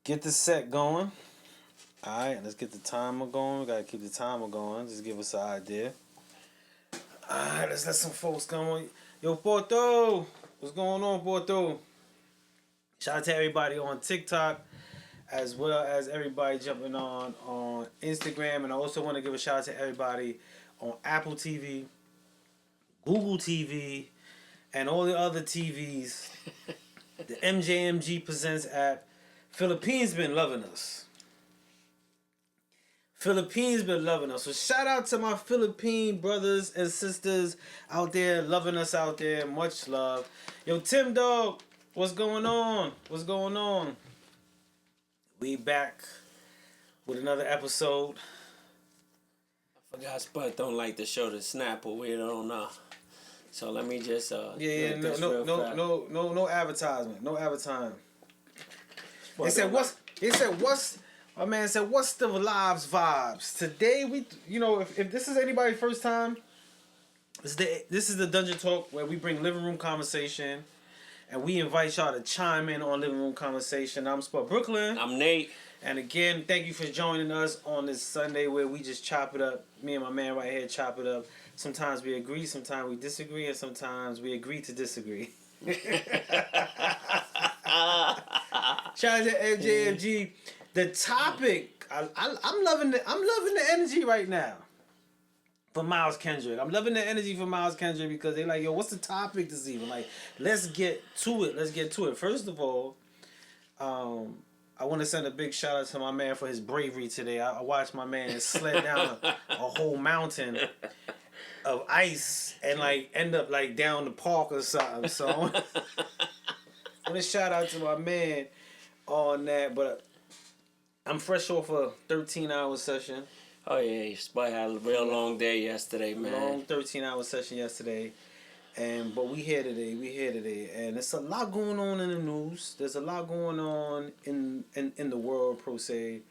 Get the set going. Alright, let's get the timer going. We gotta keep the timer going. Just give us an idea. Alright, let's let some folks come on. Yo, Porto! What's going on, Porto? Shout out to everybody on TikTok, as well as everybody jumping on Instagram. And I also want to give a shout out to everybody on Apple TV, Google TV, and all the other TVs. The MJMG Presents app. Philippines been loving us. Philippines been loving us. So shout out to my Philippine brothers and sisters out there loving us out there. Much love. Yo, Tim Dog, what's going on? What's going on? We back with another episode. I forgot Spud don't like to show the snap, or we don't know. So let me just no advertisement. No advertisement. They said what's my man said what's the lives vibes? Today if this is anybody's first time, this is the Dungeon Talk where we bring living room conversation and we invite y'all to chime in on living room conversation. I'm Spud Brooklyn. I'm Nate. And again, thank you for joining us on this Sunday where we just chop it up. Me and my man right here chop it up. Sometimes we agree, sometimes we disagree, and sometimes we agree to disagree. Shout out to MJFG. The topic, I'm loving the energy right now for Miles Kendrick. I'm loving the energy for Miles Kendrick because they're like, yo, what's the topic this evening? Like, let's get to it. First of all, I want to send a big shout out to my man for his bravery today. I watched my man sled down a whole mountain of ice and end up down the park or something. So I want to shout out to my man on that. But I'm fresh off a 13-hour session. Oh yeah, Spud had a real long day yesterday, man. Long 13-hour session yesterday. But we here today, and there's a lot going on in the news. There's a lot going on in the world, per se.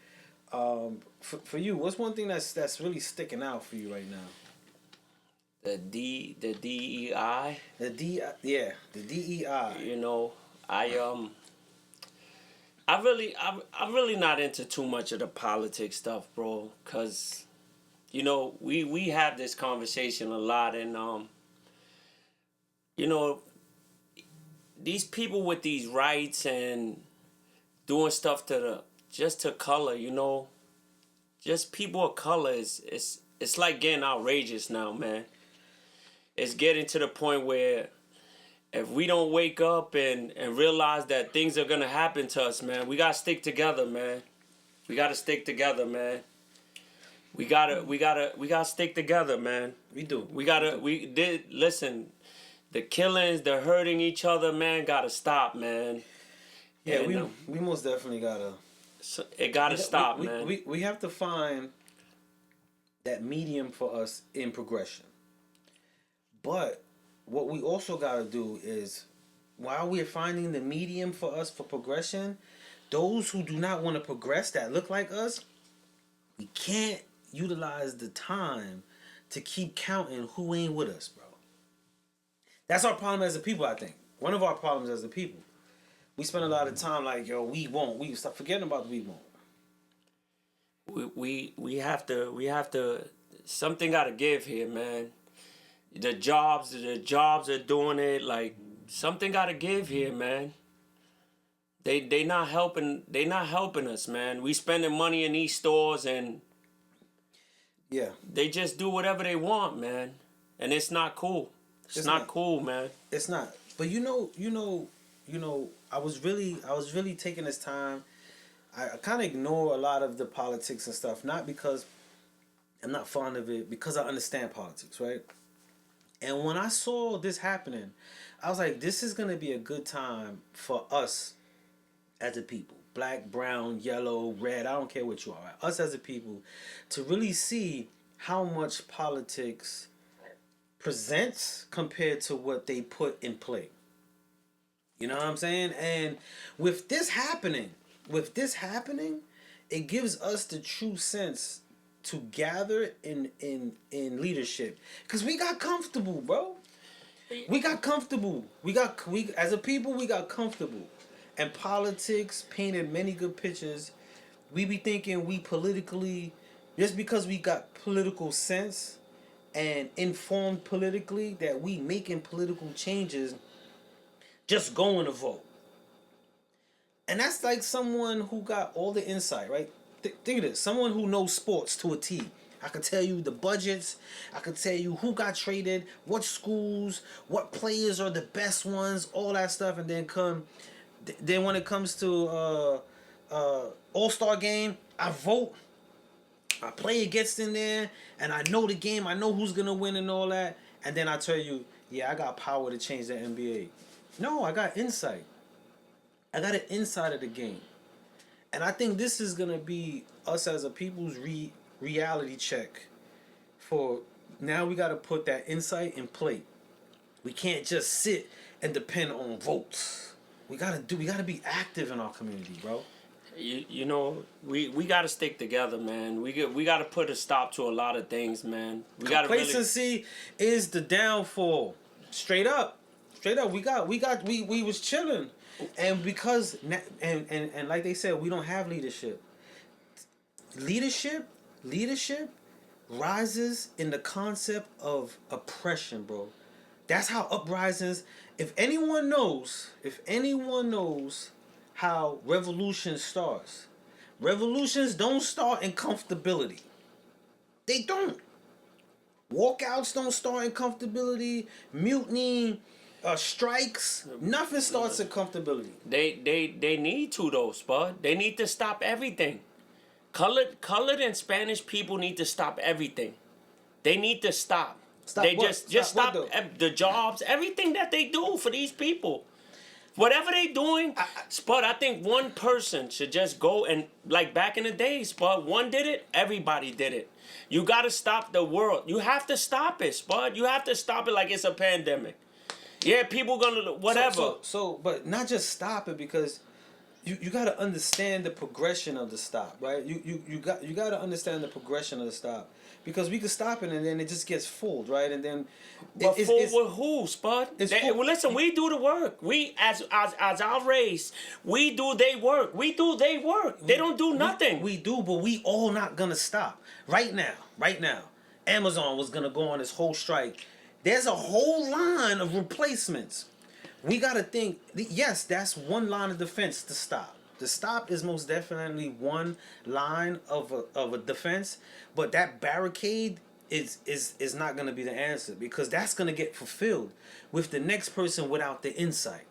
For you, what's one thing that's really sticking out for you right now? The DEI. The DEI. You know, I'm really not into too much of the politics stuff, bro. Cause, we have this conversation a lot, and these people with these rights and doing stuff to color, just people of color it's like getting outrageous now, man. It's getting to the point where if we don't wake up and realize that things are gonna happen to us, man, we gotta stick together, man. We gotta stick together, man. We gotta stick together, man. We do. Listen. The killings, the hurting each other, man, gotta stop, man. Yeah, and, we most definitely gotta. It gotta stop, man. We have to find that medium for us in progression. But what we also gotta do is, while we're finding the medium for us for progression, those who do not want to progress that look like us, we can't utilize the time to keep counting who ain't with us, bro. That's our problem as a people, I think. One of our problems as a people. We spend a lot of time we won't. We stop forgetting about the we won't. We have to something gotta give here, man. The jobs are doing it, something gotta give here, man. They not helping us, man. We spending money in these stores and yeah. They just do whatever they want, man. And it's not cool. It's not cool, man. It's not. But I was really taking this time. I kind of ignore a lot of the politics and stuff, not because I'm not fond of it, because I understand politics, right? And when I saw this happening, I was like, this is going to be a good time for us as a people. Black, brown, yellow, red, I don't care what you are. Right? Us as a people, to really see how much politics presents compared to what they put in play. You know what I'm saying? And with this happening, it gives us the true sense to gather in leadership, because we got comfortable, bro. We got comfortable. We as a people, we got comfortable. And politics painted many good pictures. We be thinking we politically, just because we got political sense and informed politically, that we making political changes just going to vote. And that's like someone who got all the insight, right? Think of this. Someone who knows sports to a T. I could tell you the budgets. I could tell you who got traded, what schools, what players are the best ones, all that stuff. And then when it comes to All-Star game, I vote. My player gets in there, and I know the game. I know who's gonna win and all that. And then I tell you, yeah, I got power to change the NBA. No, I got insight. I got an insight of the game. And I think this is going to be us as a people's reality check for now. We got to put that insight in play. We can't just sit and depend on votes. We got to be active in our community, bro. You know, we got to stick together, man. We got to put a stop to a lot of things, man. Complacency is the downfall. Straight up. We was chilling. And because and like they said, we don't have leadership. Leadership rises in the concept of oppression, bro. That's how uprisings. If anyone knows how revolution starts, revolutions don't start in comfortability. They don't. Walkouts don't start in comfortability. Mutiny. Strikes, nothing starts at comfortability. They need to though, Spud. They need to stop everything. Colored and Spanish people need to stop everything. They need to stop. They what? just stop What the jobs, everything that they do for these people. Whatever they doing, Spud, I think one person should just go and, like back in the day, Spud, one did it, everybody did it. You gotta stop the world. You have to stop it, Spud. You have to stop it like it's a pandemic. Yeah, people gonna whatever. So, but not just stop it, because you got to understand the progression of the stop, right? You got to understand the progression of the stop, because we could stop it and then it just gets fooled, right? And then but fooled with who, Spud? Well, listen, we do the work. We as our race, we do they work. We do they work. They don't do nothing. We do, but we all not gonna stop right now. Amazon was gonna go on this whole strike. There's a whole line of replacements. We got to think, yes, that's one line of defense to stop. The stop is most definitely one line of a defense, but that barricade is not going to be the answer, because that's going to get fulfilled with the next person without the insight.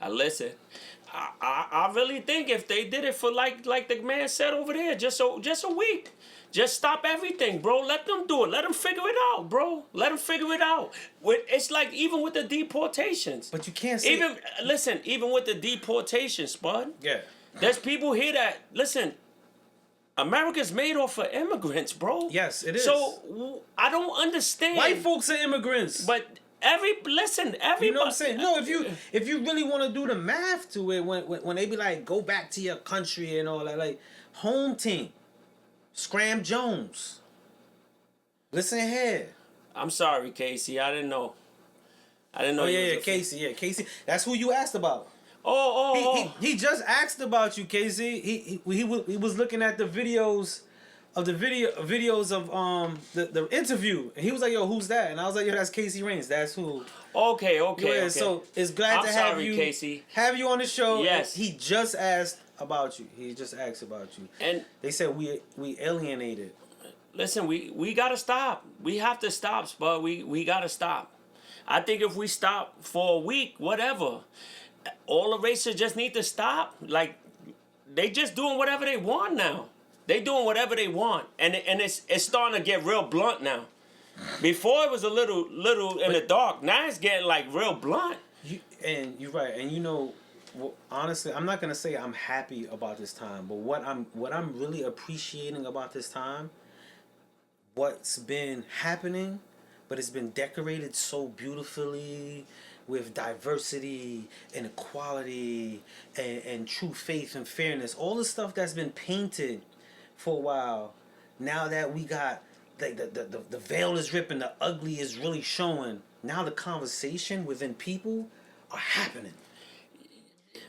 Listen, I really think if they did it for like the man said over there, just a week. Just stop everything, bro. Let them do it. Let them figure it out, bro. Let them figure it out. It's like even with the deportations. But you can't say... Even with the deportations, Spud. Yeah. There's people here that, listen, America's made off of immigrants, bro. Yes, it is. So, I don't understand. White folks are immigrants. But everybody... You know what I'm saying? No, if you really want to do the math to it, when they be like, go back to your country and all that, like, home team. Scram Jones. Listen here. I'm sorry, Casey. I didn't know. Oh yeah, Casey. Yeah, Casey. That's who you asked about. He just asked about you, Casey. He was looking at the videos of the interview, and he was like, "Yo, who's that?" And I was like, "Yo, that's Casey Rains. That's who." Okay. Yeah, so it's glad to have you, Casey. Have you on the show. Yes. He just asked about you. He just asked about you. And they said we alienated. Listen, we gotta stop. We have to stop, but we gotta stop. I think if we stop for a week, whatever, all the races just need to stop. Like, they just doing whatever they want now. They doing whatever they want, and it's starting to get real blunt now. Before it was a little in the dark. Now it's getting like real blunt. You're right. And you know, well, honestly, I'm not gonna say I'm happy about this time, but what I'm really appreciating about this time, what's been happening, but it's been decorated so beautifully with diversity and equality and true faith and fairness. All the stuff that's been painted for a while. Now that we got the veil is ripping, the ugly is really showing. Now the conversation within people are happening.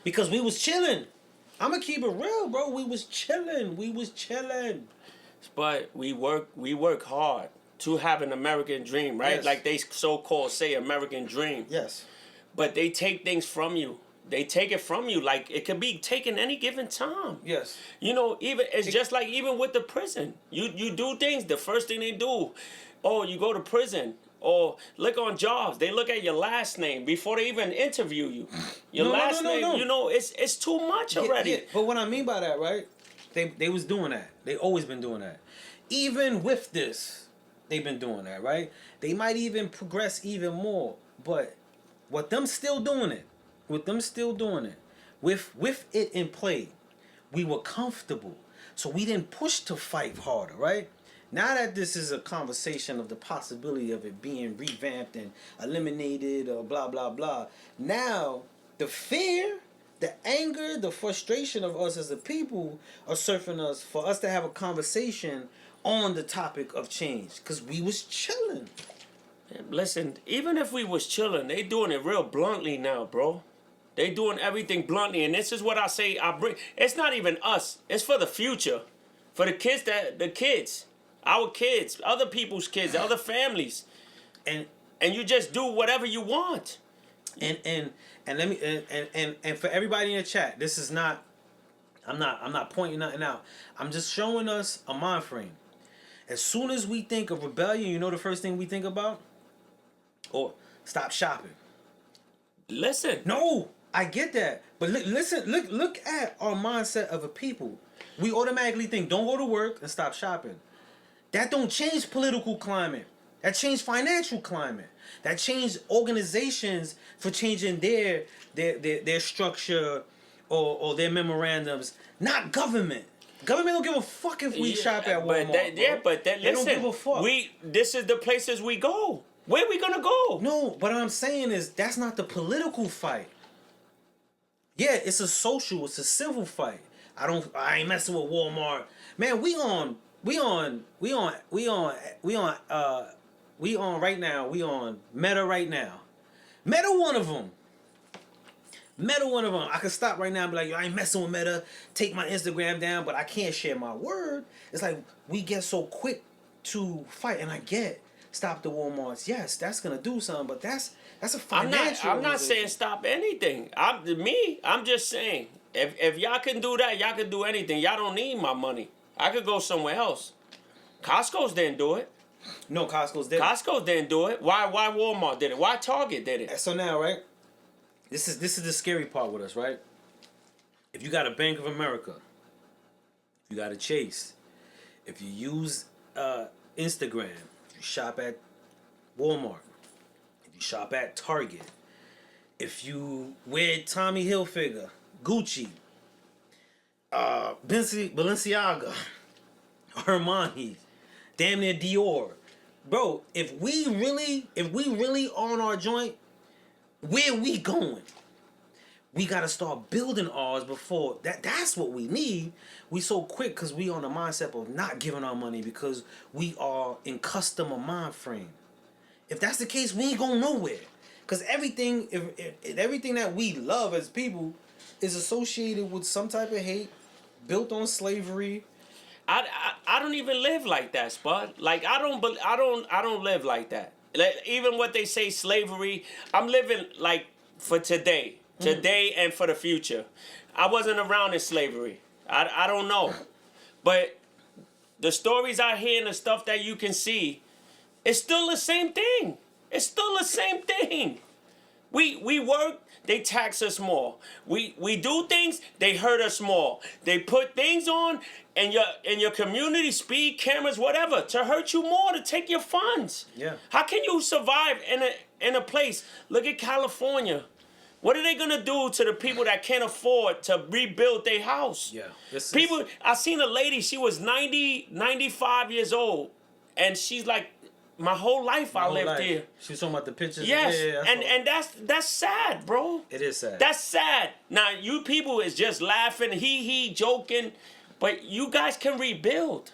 Because we was chilling. I'm gonna keep it real, bro. We was chilling. But we work hard to have an American dream, right? Yes. Like they so-called say American dream. Yes. But they take things from you. They take it from you. Like it could be taken any given time. Yes. You know, it's just like even with the prison. You do things, the first thing they do, oh, you go to prison. Or look on jobs, they look at your last name before they even interview you. Your last name, you know, it's too much already. Yeah. But what I mean by that, right? They was doing that. They always been doing that. Even with this, they've been doing that, right? They might even progress even more. But with them still doing it, with it in play, we were comfortable. So we didn't push to fight harder, right? Now that this is a conversation of the possibility of it being revamped and eliminated or blah, blah, blah. Now, the fear, the anger, the frustration of us as a people are surfing us for us to have a conversation on the topic of change. Because we was chilling. Listen, even if we was chilling, they doing it real bluntly now, bro. They doing everything bluntly. And this is what I say I bring. It's not even us. It's for the future. For the kids. Our kids, other people's kids, other families, and you just do whatever you want. And let me and for everybody in the chat, this is not. I'm not pointing nothing out. I'm just showing us a mind frame. As soon as we think of rebellion, you know the first thing we think about, or stop shopping. Listen. No, I get that, but listen. Look at our mindset of a people. We automatically think don't go to work and stop shopping. That don't change political climate. That changed financial climate. That changed organizations for changing their structure or their memorandums. Not government. Government don't give a fuck if we shop at Walmart. But they listen, don't give a fuck. This is the places we go. Where we gonna go? No, but what I'm saying is that's not the political fight. Yeah, it's a social, it's a civil fight. I ain't messing with Walmart. Man, we on right now. We on Meta right now. Meta one of them. I can stop right now and be like, yo, I ain't messing with Meta. Take my Instagram down, but I can't share my word. It's like we get so quick to fight, and I get stop the Walmarts. Yes, that's gonna do something, but that's a financial. I'm not saying stop anything. I'm just saying if y'all can do that, y'all can do anything. Y'all don't need my money. I could go somewhere else. Costco's didn't do it. No, Costco's didn't. Costco didn't do it. Why Walmart did it? Why Target did it? So now, right? This is the scary part with us, right? If you got a Bank of America, if you got a Chase, if you use Instagram, if you shop at Walmart, if you shop at Target, if you wear Tommy Hilfiger, Gucci, Balenciaga, Armani, damn near Dior, bro. If we really on our joint, where we going? We gotta start building ours before that's what we need. We so quick because we on the mindset of not giving our money because we are in customer mind frame. If that's the case, we ain't going nowhere. Because everything, if everything that we love as people is associated with some type of hate, built on slavery. I don't even live like that, Spud. Like I don't live like that. Like, even what they say slavery, I'm living like for today and for the future. I wasn't around in slavery. I don't know, but the stories I hear and the stuff that you can see, it's still the same thing. It's still the same thing. We work, they tax us more. We do things, they hurt us more. They put things on in your community, speed cameras, whatever, to hurt you more, to take your funds. Yeah. How can you survive in a place? Look at California. What are they gonna do to the people that can't afford to rebuild their house? Yeah. I seen a lady, she was 95 years old, and she's like, my whole life I lived here. She was talking about the pictures. Yes, yeah, and that's sad, bro. It is sad. That's sad. Now you people is just laughing, he joking, but you guys can rebuild.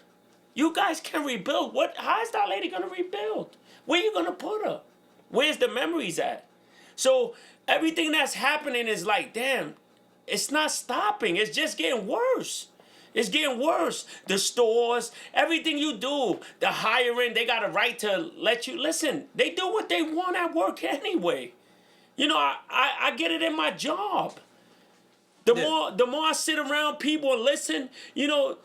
You guys can rebuild. How is that lady gonna rebuild? Where you gonna put her? Where's the memories at? So everything that's happening is like, damn, it's not stopping. It's just getting worse. It's getting worse. The stores, everything you do, the hiring, they got a right to let you listen. They do what they want at work anyway. You know, I get it in my job. The more I sit around people and listen, you know,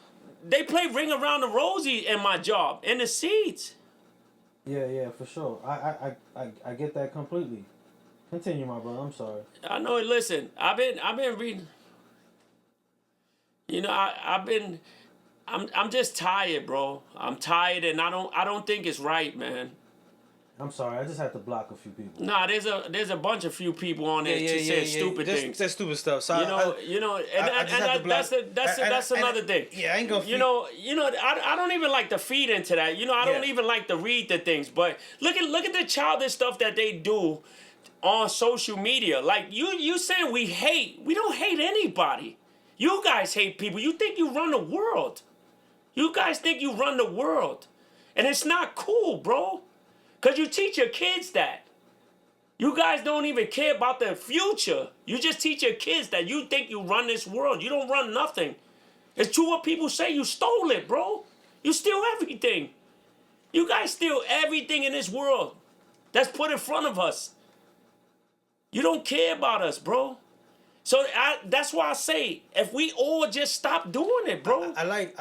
they play Ring Around the Rosie in my job, in the seats. Yeah, for sure. I get that completely. Continue, my brother. I'm sorry. I know. Listen, I've been reading. You know, I'm just tired, bro. I'm tired, and I don't think it's right, man. I'm sorry. I just had to block a few people. Nah, there's a bunch of few people on there saying stupid things. That's stupid stuff. So that's another thing. Yeah, I ain't gonna. I don't even like to feed into that. You know, I don't even like to read the things. But look at the childish stuff that they do on social media. Like you saying we hate. We don't hate anybody. You guys hate people. You think you run the world. You guys think you run the world, and it's not cool, bro. Because you teach your kids that. You guys don't even care about the future. You just teach your kids that you think you run this world. You don't run nothing. It's true what people say. You stole it, bro. You steal everything. You guys steal everything in this world that's put in front of us. You don't care about us, bro. So that's why I say, if we all just stop doing it, bro. I like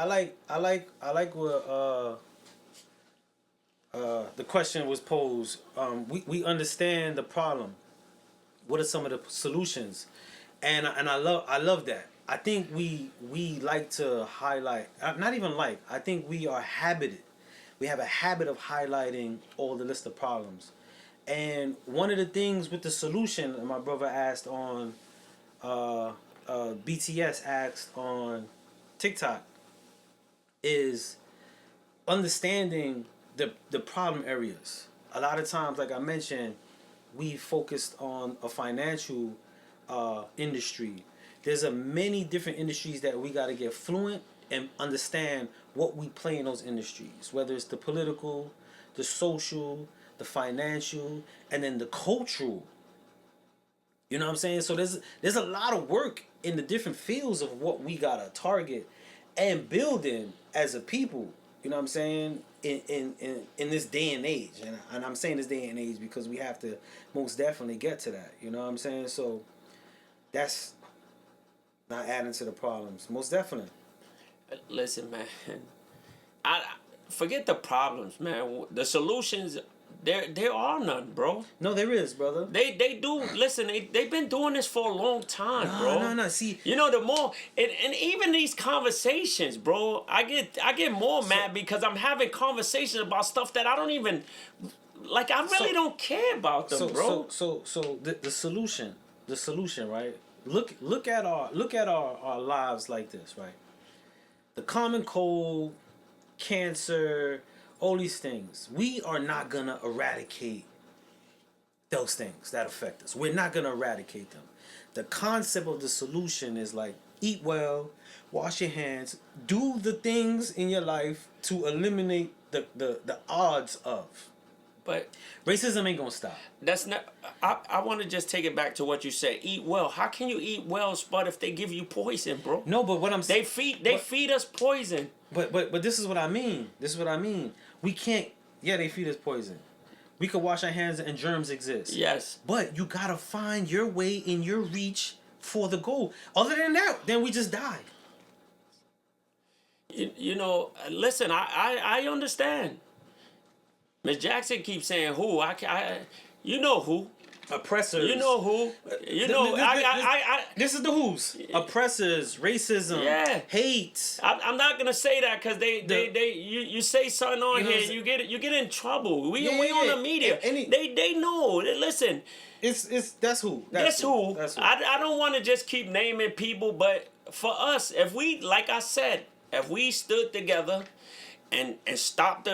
what the question was posed. We understand the problem. What are some of the solutions? And I love that. I think we like to highlight, not even like, I think we are habited. We have a habit of highlighting all the list of problems. And one of the things with the solution, my brother asked on BTS asked on TikTok, is understanding the problem areas. A lot of times, like I mentioned, we focused on a financial industry. There's a many different industries that we got to get fluent and understand what we play in those industries, whether it's the political, the social, the financial, and then the cultural. You know what I'm saying? So there's a lot of work in the different fields of what we gotta target and build in as a people. You know what I'm saying? In this day and age, and I'm saying this day and age because we have to most definitely get to that. You know what I'm saying? So that's not adding to the problems. Most definitely. Listen, man. I forget the problems, man. The solutions. There are none, bro. No, there is, brother. They do. Listen, they've been doing this for a long time, bro. No. See, you know, the more and even these conversations, bro. I get more mad because I'm having conversations about stuff that I don't even like. I really don't care about them, bro. So the solution, right? Look at our lives like this, right? The common cold, cancer, all these things. We are not gonna eradicate those things that affect us. We're not gonna eradicate them. The concept of the solution is like eat well, wash your hands, do the things in your life to eliminate the odds of. But racism ain't gonna stop. That's not. I want to just take it back to what you said. Eat well. How can you eat well, Spud, if they give you poison, bro? No, but what I'm saying, they feed us poison. But this is what I mean. We can't. Yeah, they feed us poison. We could wash our hands and germs exist. Yes. But you gotta find your way in your reach for the goal. Other than that, then we just die. You know, listen, I understand. Miss Jackson keeps saying who. You know who. Oppressors. You know who. You know. This is the who's. Oppressors, racism, hate. I'm not gonna say that because you say something on here, you get in trouble. We on the media. They know. Listen. That's who. That's who. I don't want to just keep naming people, but for us, like I said, if we stood together and stop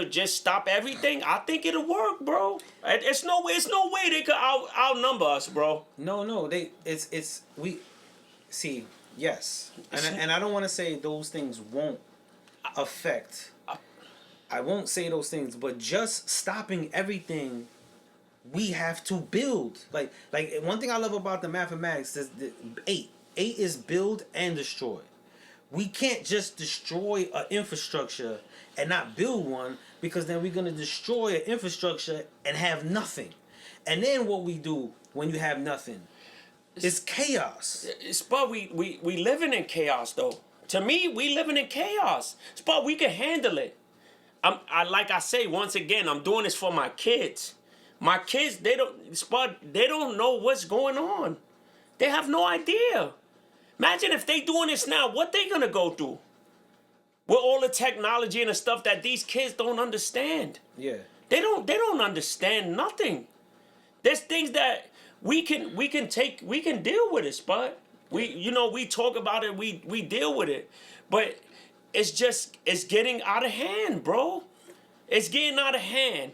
everything, I think it'll work, bro. It's no way they could outnumber us, bro. No, we see, yes. And I don't want to say those things won't affect. I won't say those things, but just stopping everything, we have to build. Like one thing I love about the mathematics is the 8. 8 is build and destroy. We can't just destroy an infrastructure and not build one, because then we're gonna destroy an infrastructure and have nothing. And then what we do when you have nothing is chaos. But we living in chaos though. To me, we living in chaos. But we can handle it. I like I say once again, I'm doing this for my kids. My kids, they don't know what's going on. They have no idea. Imagine if they doing this now, what they gonna go through? With all the technology and the stuff that these kids don't understand. Yeah. They don't understand nothing. There's things that we can deal with it, Spud. We talk about it, we deal with it. But it's getting out of hand, bro. It's getting out of hand.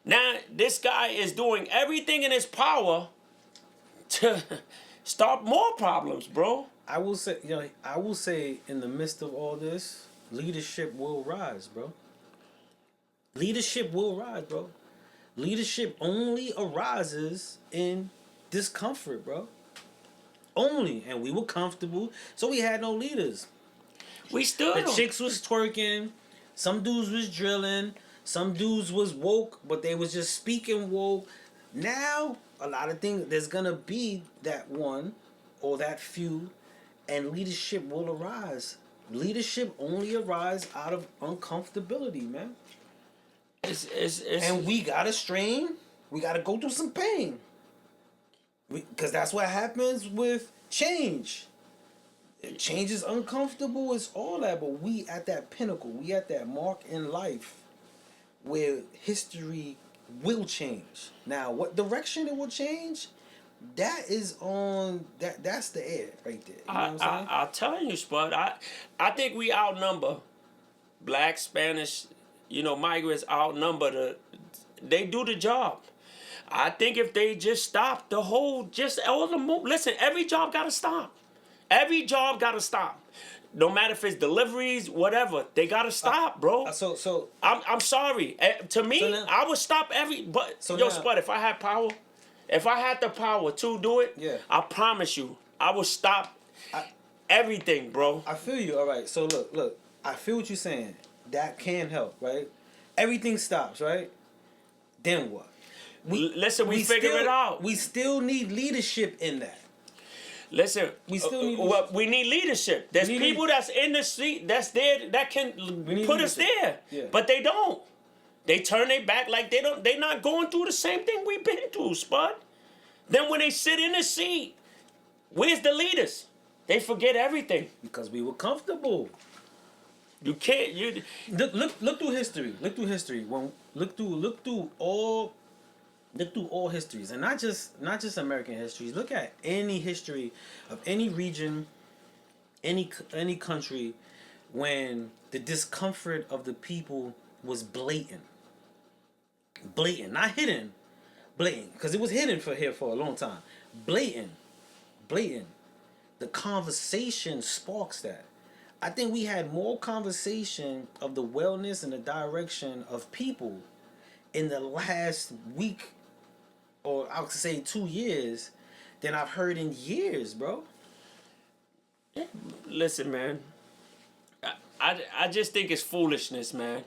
Now this guy is doing everything in his power to stop more problems, bro. I will say, in the midst of all this, leadership will rise, bro. Leadership will rise, bro. Leadership only arises in discomfort, bro. Only. And we were comfortable, so we had no leaders. We still The don't. chicks was twerking, some dudes was drilling, some dudes was woke, but they was just speaking woke. Now, a lot of things, there's gonna be that one or that few, and leadership will arise. Leadership only arises out of uncomfortability, man. And we gotta strain. We gotta go through some pain. Because that's what happens with change. Change is uncomfortable. It's all that, but we at that pinnacle. We at that mark in life where history will change. Now, what direction it will change? That is on that's the air right there. You know what I'm saying? I'll tell you, Spud. I think we outnumber Black, Spanish, migrants outnumber they do the job. I think if they just stop all the move. Listen, every job gotta stop. Every job gotta stop. No matter if it's deliveries, whatever, they gotta stop, bro. So I'm sorry. To me, So now- I would stop Spud, if I had power, if I had the power to do it, Yeah. I promise you, I would stop everything, bro. I feel you. All right. So look. I feel what you're saying. That can help, right? Everything stops, right? Then what? Listen, we figure it out. We still need leadership in that. Listen, We still need we need leadership. There's We need people that's in the seat that's there that can need put us leadership. there, Yeah. but they don't. They turn their back like they don't. They not going through the same thing we've been through, Spud. Then when they sit in the seat, where's the leaders? They forget everything. Because we were comfortable. You can't. You Look through history. Look through history. Look through all histories, and not just American histories. Look at any history of any region, any country, when the discomfort of the people was blatant, not hidden, blatant, because it was hidden for a long time. Blatant. The conversation sparks that. I think we had more conversation of the wellness and the direction of people in the last week, or I would say 2 years, than I've heard in years, bro. listen, man. I just think it's foolishness, man.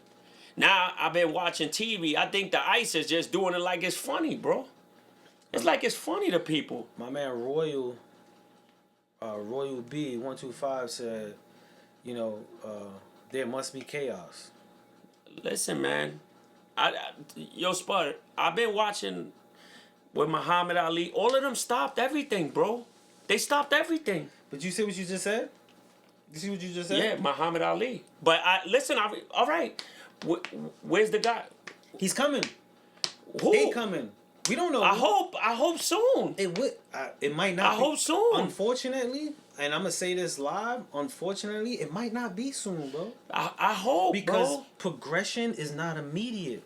Now I've been watching TV. I think the ICE is just doing it like it's funny, bro. It's like it's funny to people. My man Royal B125 said, there must be chaos. Listen, man. Yo, Spud, I've been watching with Muhammad Ali. All of them stopped everything, bro. They stopped everything. But you see what you just said? You see what you just said? Yeah, Muhammad Ali. But all right. Where's the guy? He's coming. Who? They coming. We don't know. I hope soon. It would. It might not. I hope soon. Unfortunately, and I'm gonna say this live. Unfortunately, it might not be soon, bro. I hope, Because bro. progression is not immediate.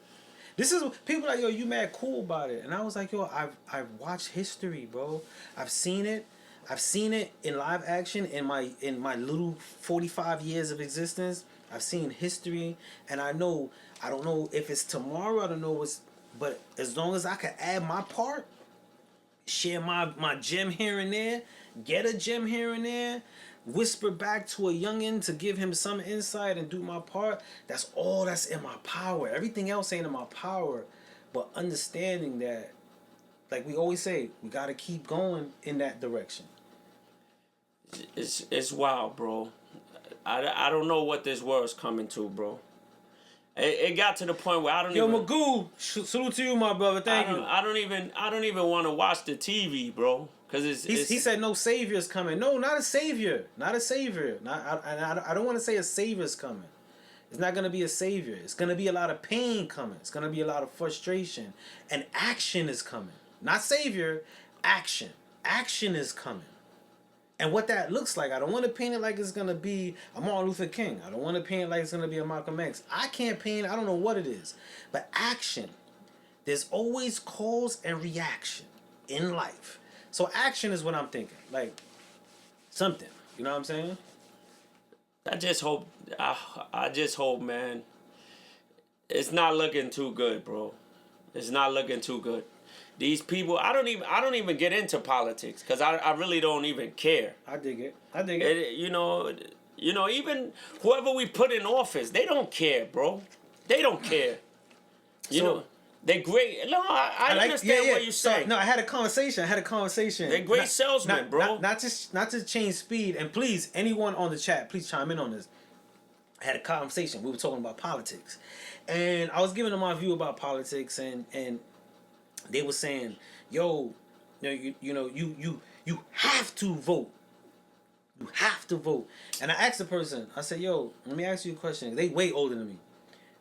This is people like, yo, you mad cool about it, and I was like, yo, I've watched history, bro. I've seen it. I've seen it in live action in my little 45 years of existence. I've seen history, and I know. I don't know if it's tomorrow. I don't know what's. But as long as I can add my part, share my gem here and there, get a gem here and there, whisper back to a youngin to give him some insight and do my part. That's all that's in my power. Everything else ain't in my power. But understanding that, like we always say, we gotta keep going in that direction. It's wild, bro. I don't know what this world's coming to, bro. It got to the point where I don't Yo, even. Magoo, salute to you, my brother. Thank you. I don't even want to watch the TV, bro. Cause He said no savior's coming. No, not a savior. Not a savior. I don't want to say a savior's coming. It's not gonna be a savior. It's gonna be a lot of pain coming. It's gonna be a lot of frustration, and action is coming. Not savior, action. Action is coming. And what that looks like, I don't want to paint it like it's going to be a Martin Luther King. I don't want to paint it like it's going to be a Malcolm X. I can't paint it. I don't know what it is. But action. There's always cause and reaction in life. So action is what I'm thinking. Like, something. You know what I'm saying? I just hope, man. It's not looking too good, bro. It's not looking too good. These people, I don't even get into politics because I really don't even care. I dig it. You know, even whoever we put in office, they don't care, bro. They don't care. You know, they're great. No, I understand what you're saying. No, I had a conversation. They're great salesmen, bro. Not to change speed. And please, anyone on the chat, please chime in on this. I had a conversation. We were talking about politics, and I was giving them my view about politics, and they were saying, "Yo, you have to vote. You have to vote." And I asked the person, I said, "Yo, let me ask you a question." They way older than me,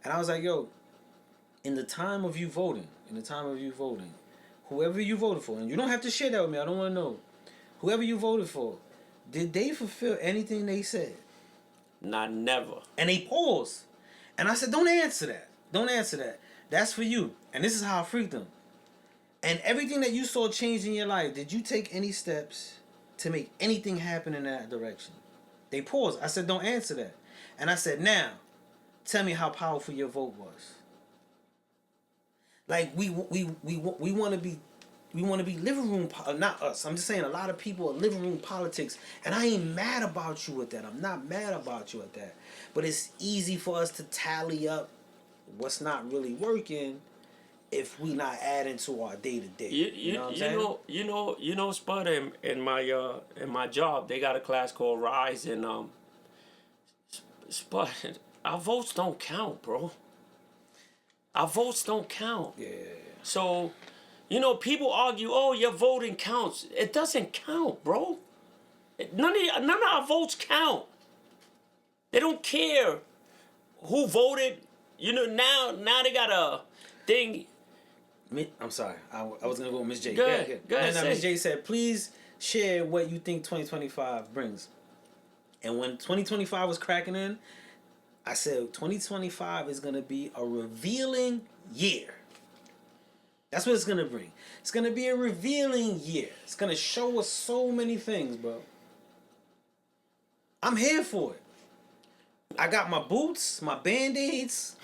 and I was like, "Yo, in the time of you voting, whoever you voted for, and you don't have to share that with me. I don't want to know. Whoever you voted for, did they fulfill anything they said?" Not never. And they paused, and I said, "Don't answer that. Don't answer that. That's for you." And this is how I freaked them. And everything that you saw change in your life, did you take any steps to make anything happen in that direction? They paused. I said, "Don't answer that." And I said, "Now, tell me how powerful your vote was." Like we want to be living room, not us. I'm just saying a lot of people are living room politics, and I ain't mad about you with that. I'm not mad about you at that. But it's easy for us to tally up what's not really working if we not adding to our day to day. You know what I'm saying? You know, Spud, in my job, they got a class called Rise, and Spud, our votes don't count, bro. Our votes don't count. Yeah. So, people argue, "Oh, your voting counts." It doesn't count, bro. None of our votes count. They don't care who voted. Now they got a thing. I'm sorry. I was going to go with Miss J. Go ahead. Miss J said, "Please share what you think 2025 brings." And when 2025 was cracking in, I said 2025 is going to be a revealing year. That's what it's going to bring. It's going to be a revealing year. It's going to show us so many things, bro. I'm here for it. I got my boots, my Band-Aids,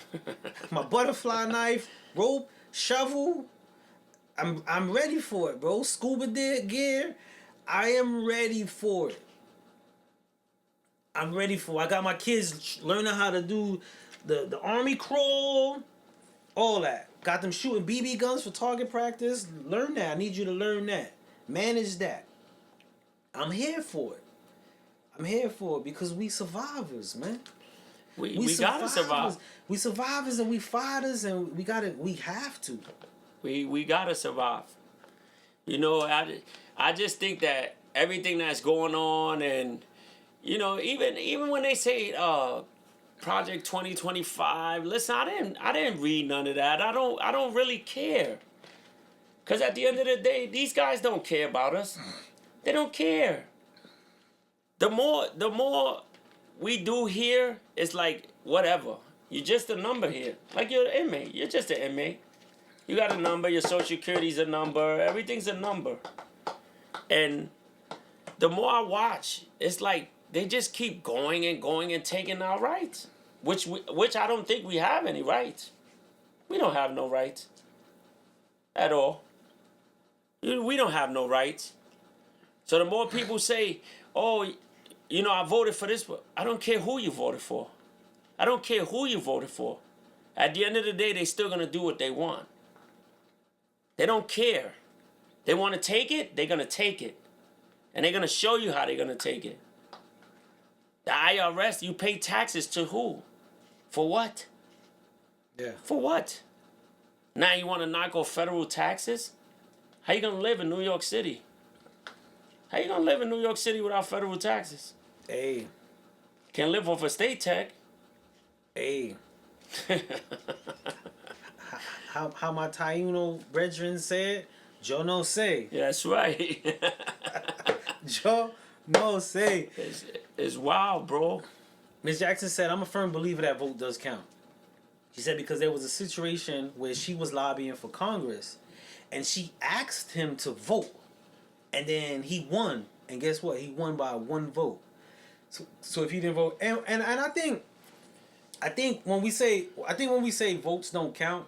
my butterfly knife, rope, shovel. I'm ready for it, bro. Scuba gear. I am ready for it. I got my kids learning how to do the army crawl, all that. Got them shooting BB guns for target practice. Learn that. I need you to learn that. Manage that. I'm here for it because we survivors, man. We gotta survive. We survivors and we fighters, and we have to. We gotta survive. I just think that everything that's going on, and even when they say Project 2025, listen, I didn't read none of that. I don't really care. Cause at the end of the day, these guys don't care about us. They don't care. The more we do here, it's like whatever. You're just a number here. Like you're an inmate. You're just an inmate. You got a number. Your social security's a number. Everything's a number. And the more I watch, it's like they just keep going and taking our rights, which I don't think we have any rights. We don't have no rights at all. We don't have no rights. So the more people say, oh, you know, I voted for this, but I don't care who you voted for. I don't care who you voted for. At the end of the day, they still gonna do what they want. They don't care. They want to take it, they're gonna take it. And they're gonna show you how they're gonna take it. The IRS, you pay taxes to who? For what? Yeah. For what? Now you want to knock off federal taxes? How you gonna live in New York City? How you gonna live in New York City without federal taxes? Hey. Can't live off a state tax. Hey. how my Taino brethren said, Joe no say. Yeah, that's right. Joe no say. It's wild, bro. Ms. Jackson said, I'm a firm believer that vote does count. She said because there was a situation where she was lobbying for Congress and she asked him to vote. And then he won. And guess what? He won by 1 vote. So if he didn't vote, and I think when we say votes don't count,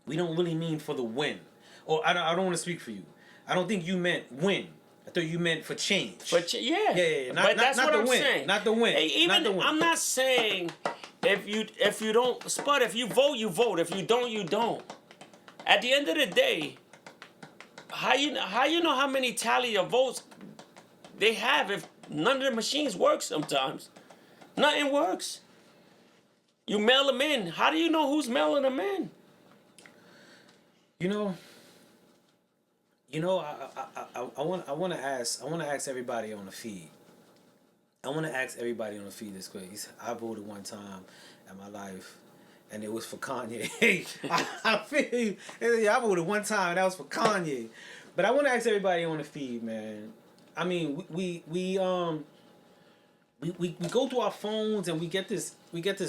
we don't really mean for the win. Or I don't want to speak for you. I don't think you meant win. I thought you meant for change. Yeah. Not, But that's not what the I'm win. saying. Not the win. Hey, even not the win. I'm not saying if you don't, Spud, if you vote, you vote. If you don't, you don't. At the end of the day, how you know how many tally of votes they have if none of the machines work sometimes? Nothing works. You mail them in. How do you know who's mailing them in? You know, I want to ask everybody on the feed. I want to ask everybody on the feed this way. I voted one time in my life, and it was for Kanye. I feel you. I voted one time, and that was for Kanye. But I want to ask everybody on the feed, man. I mean, we go through our phones and we get this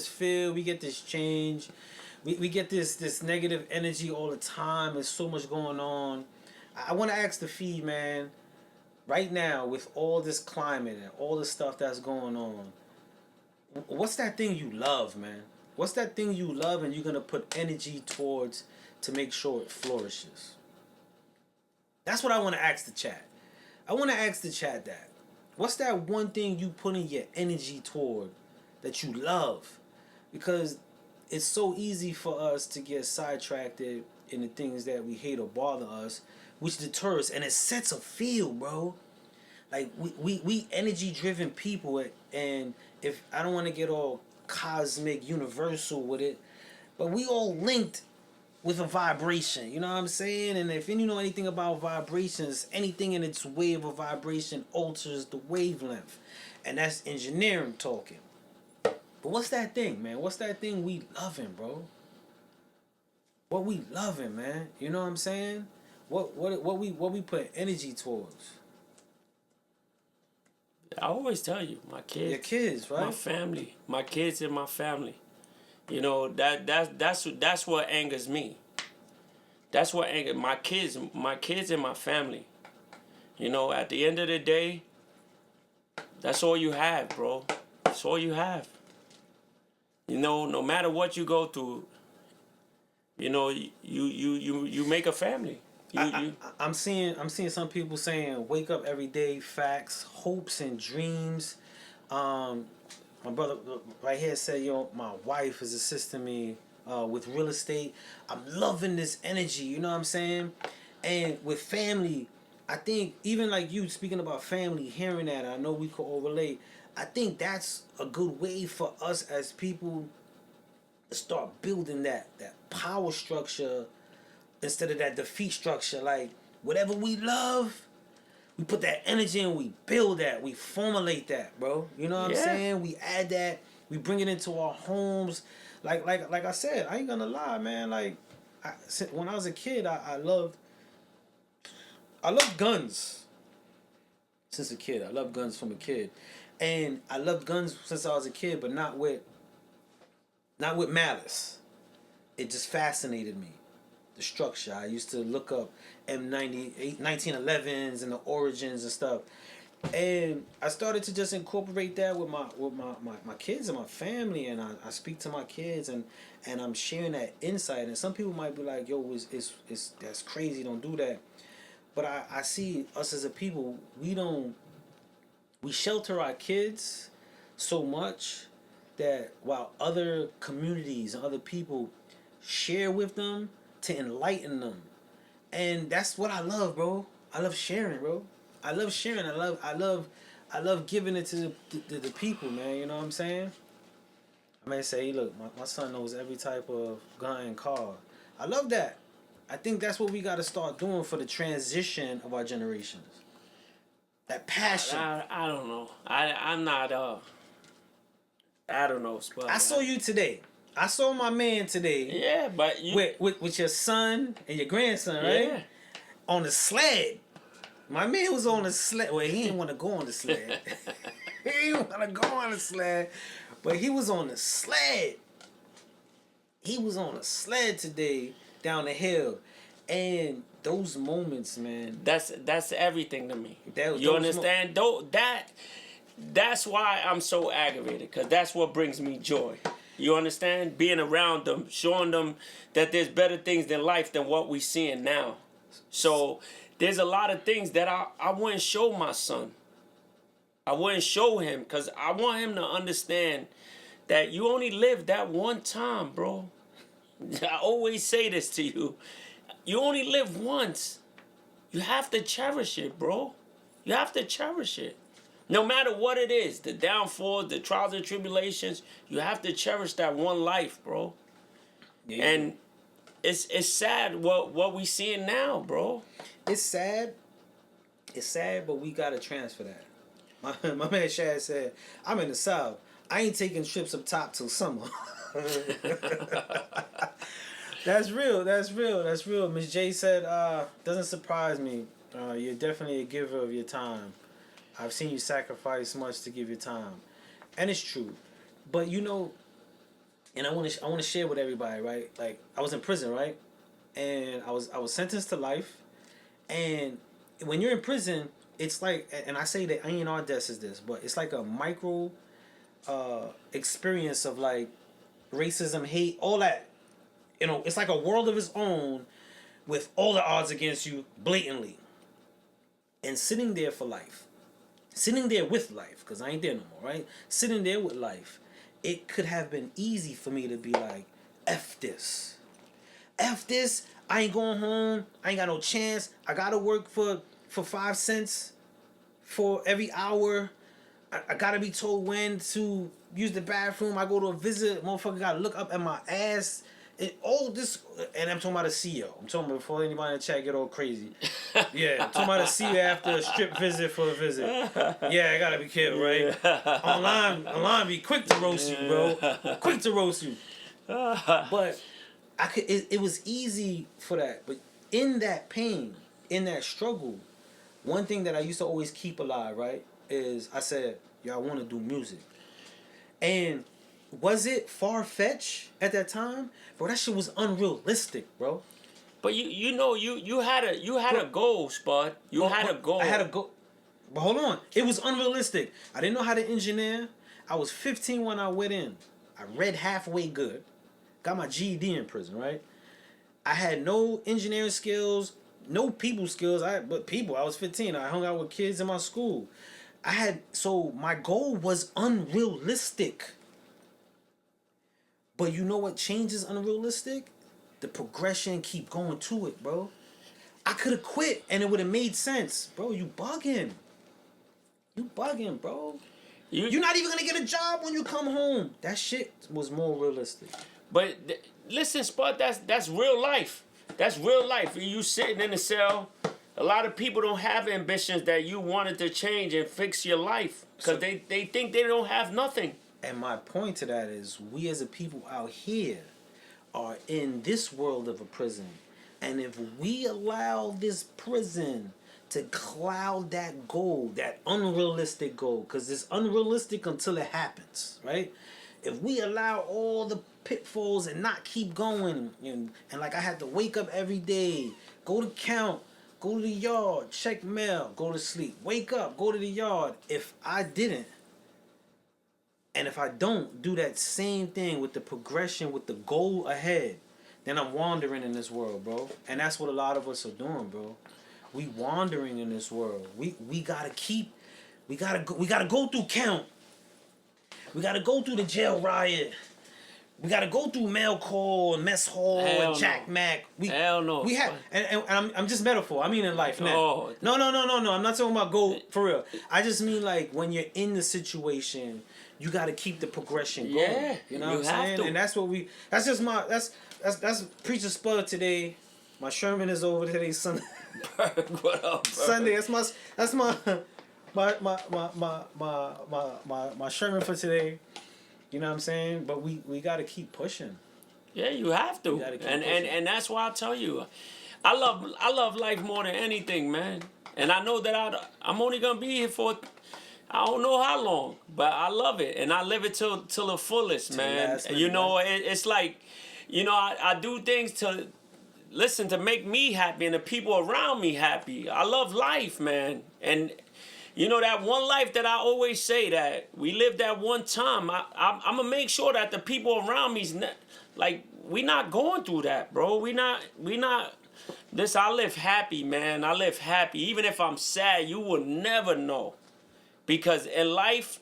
feel, we get this change, we get this negative energy all the time. There's so much going on. I want to ask the feed, man, right now with all this climate and all the stuff that's going on, what's that thing you love, man? What's that thing you love and you're going to put energy towards to make sure it flourishes? That's what I want to ask the chat. I want to ask the chat that. What's that one thing you putting your energy toward that you love? Because it's so easy for us to get sidetracked in the things that we hate or bother us, which deters, and it sets a feel, bro. Like we energy driven people, and if I don't want to get all cosmic universal with it, but we all linked with a vibration, you know what I'm saying? And if you know anything about vibrations, anything in its wave of vibration alters the wavelength. And that's engineering talking. But what's that thing, man? What's that thing we loving, bro? What we loving, man? You know what I'm saying? What we put energy towards? I always tell you, my kids. Your kids, right? My family. My kids and my family. You know, that's what angers me. That's what angers my kids and my family. You know, at the end of the day, that's all you have, bro. That's all you have. You know, no matter what you go through, you know, you make a family. I'm seeing some people saying wake up every day, facts, hopes and dreams. My brother right here said, yo, my wife is assisting me with real estate. I'm loving this energy, you know what I'm saying? And with family, I think even like you speaking about family, hearing that, I know we could all relate. I think that's a good way for us as people to start building that power structure instead of that defeat structure. Like whatever we love, we put that energy in, we build that, we formulate that, bro. You know what I'm saying? We add that, we bring it into our homes. Like I said, I ain't gonna lie, man. Like when I was a kid, I loved guns. Since a kid, I loved guns from a kid, and I loved guns since I was a kid, but not with malice. It just fascinated me. The structure. I used to look up M98, 1911s and the origins and stuff. And I started to just incorporate that with my kids and my family, and I speak to my kids and I'm sharing that insight. And some people might be like, yo, it's that's crazy, don't do that. But I see us as a people, we shelter our kids so much that while other communities and other people share with them to enlighten them. And that's what I love, bro. I love sharing, bro. I love sharing. I love giving it to the people, man. You know what I'm saying? I may say, hey, look, my son knows every type of gun and car. I love that. I think that's what we got to start doing for the transition of our generations. That passion. I don't know. I'm not I don't know, Spud. I saw you today. I saw my man today. Yeah, but you With your son and your grandson, right? Yeah. On the sled. My man was on the sled. Well, he didn't want to go on the sled. He didn't want to go on the sled. But he was on the sled. He was on a sled today down the hill. And those moments, man. That's everything to me. Those You understand? That's why I'm so aggravated, because that's what brings me joy. You understand? Being around them, showing them that there's better things in life than what we're seeing now. So there's a lot of things that I wouldn't show my son. I wouldn't show him, because I want him to understand that you only live that one time, bro. I always say this to you. You only live once. You have to cherish it, bro. You have to cherish it. No matter what it is, the downfalls, the trials and tribulations, you have to cherish that one life, bro. Yeah. And it's sad what we seeing now, bro. It's sad. It's sad, but we gotta transfer that. My man Shad said, I'm in the South. I ain't taking trips up top till summer. That's real. Miss J said, doesn't surprise me. You're definitely a giver of your time. I've seen you sacrifice much to give your time. And it's true. But you know, and I want to share with everybody, right? Like, I was in prison, right? And I was sentenced to life. And when you're in prison, it's like, and I say that A&R Death is this, but it's like a micro experience of like racism, hate, all that. You know, it's like a world of its own with all the odds against you blatantly. And sitting there for life. Sitting there with life, because I ain't there no more, right? Sitting there with life. It could have been easy for me to be like, F this. F this. I ain't going home. I ain't got no chance. I got to work for 5 cents for every hour. I got to be told when to use the bathroom. I go to a visit. Motherfucker got to look up at my ass. And all this, and I'm talking about a CEO. I'm talking about before anybody in the chat get all crazy. Yeah, I'm talking about a CEO after a strip visit for a visit. Yeah, I gotta be careful, right? Online be quick to roast you, bro. Quick to roast you. But it was easy for that. But in that pain, in that struggle, one thing that I used to always keep alive, right, is I said, yo, I want to do music. And was it far-fetched at that time? Bro, that shit was unrealistic, bro. But you know you had a goal, Spud. You had a goal. I had a goal. But hold on. It was unrealistic. I didn't know how to engineer. I was 15 when I went in. I read halfway good. Got my GED in prison, right? I had no engineering skills, no people skills. I was 15. I hung out with kids in my school. So my goal was unrealistic. But you know what changes unrealistic? The progression, keep going to it, bro. I could have quit and it would have made sense. Bro, you bugging. You bugging, bro. You're not even going to get a job when you come home. That shit was more realistic. But listen, Spud, that's real life. That's real life. You sitting in a cell. A lot of people don't have ambitions that you wanted to change and fix your life. Because they think they don't have nothing. And my point to that is, we as a people out here are in this world of a prison. And if we allow this prison to cloud that goal, that unrealistic goal, because it's unrealistic until it happens, right? If we allow all the pitfalls and not keep going, and like I had to wake up every day, go to count, go to the yard, check mail, go to sleep, wake up, go to the yard. If I didn't, and if I don't do that same thing with the progression, with the goal ahead, then I'm wandering in this world, bro. And that's what a lot of us are doing, bro. we wandering in this world. We gotta go through count. We gotta go through the jail riot. We gotta go through mail call and mess hall Hell and Jack no. Mac. Hell no. We have, and I'm just metaphor. I mean in life now. No. No. I'm not talking about go for real. I just mean like when you're in the situation, you gotta keep the progression going. Yeah, You know you what I'm have saying? to. And that's what we. That's just my. That's Preacher Spud today. My Sherman is over today Sunday. What up, bro? Sunday. That's my my Sherman for today. You know what I'm saying? But we got to keep pushing. Yeah, you have to. gotta keep And pushing. that's why I tell you, I love life more than anything, man. And I know that I'm only gonna be here for I don't know how long, but I love it and I live it till the fullest, man. last You minute, know, it's like, you know, I do things to make me happy and the people around me happy. I love life, man. And you know, that one life that I always say that we live that one time, I'm going to make sure that the people around me's like, we not going through that, bro. We not, I live happy, man. I live happy. Even if I'm sad, you will never know. Because in life,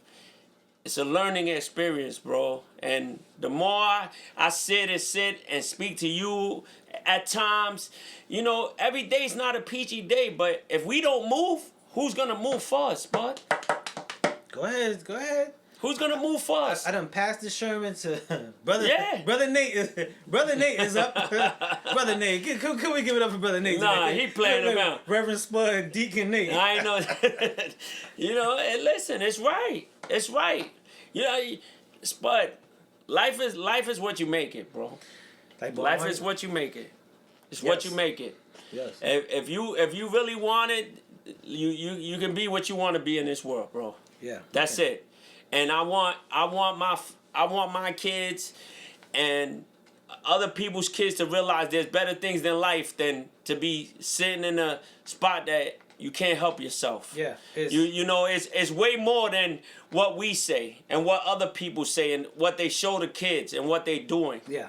it's a learning experience, bro. And the more I sit and speak to you at times, you know, every day's not a peachy day, but if we don't move, who's gonna move for us, bud? Go ahead. Who's gonna move for us? I done passed the Sherman to brother. Yeah. Brother Nate is up. Brother Nate, can we give it up for Brother Nate? Nah, today? he playing around. Reverend Spud, Deacon Nate. I ain't know. You know, and listen, it's right. It's right. You know, but life is what you make it, bro. Like, Life is what you make it. It's what Yes. you make it. Yes. If you really want it, you can be what you want to be in this world, bro. Yeah. That's it. And I want my kids and other people's kids to realize there's better things than life than to be sitting in a spot that you can't help yourself. Yeah. You know, it's way more than what we say and what other people say and what they show the kids and what they doing. Yeah.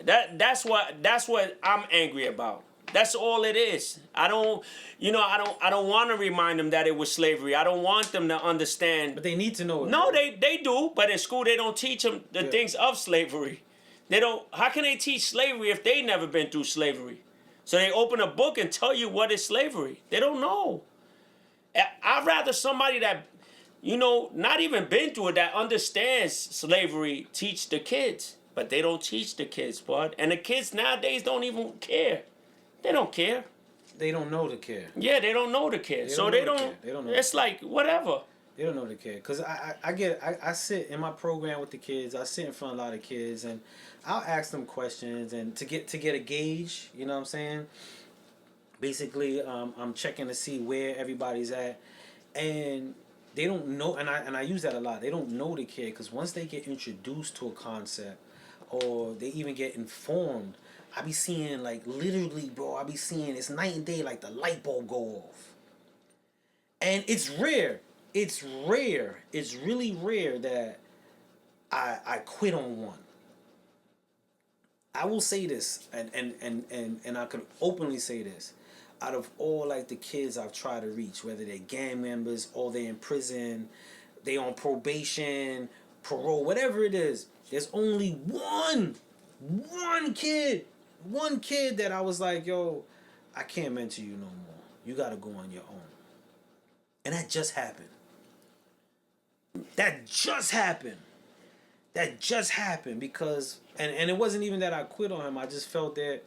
That's what I'm angry about. That's all it is. I don't want to remind them that it was slavery. I don't want them to understand. But they need to know it. No, bro. they do, but in school they don't teach them the things of slavery. They don't. How can they teach slavery if they never been through slavery? So they open a book and tell you what is slavery. They don't know. I'd rather somebody that, you know, not even been through it, that understands slavery, teach the kids. But they don't teach the kids, bud. And the kids nowadays don't even care. They don't care. They don't know to care. Yeah, they don't know the care. So they don't. They don't know. It's like whatever. They don't know to care. Cause I sit in my program with the kids. I sit in front of a lot of kids, and I'll ask them questions and to get a gauge. You know what I'm saying? Basically, I'm checking to see where everybody's at, and they don't know. And I use that a lot. They don't know the kid because once they get introduced to a concept, or they even get informed, I be seeing like literally, bro. I be seeing it's night and day. Like the light bulb go off, and it's rare. It's rare. It's really rare that I quit on one. I will say this, and I can openly say this. Out of all like the kids I've tried to reach, whether they're gang members or they're in prison, they on probation, parole, whatever it is, there's only one kid that I was like, yo, I can't mentor you no more. You gotta go on your own. And that just happened. That just happened because and it wasn't even that I quit on him. I just felt that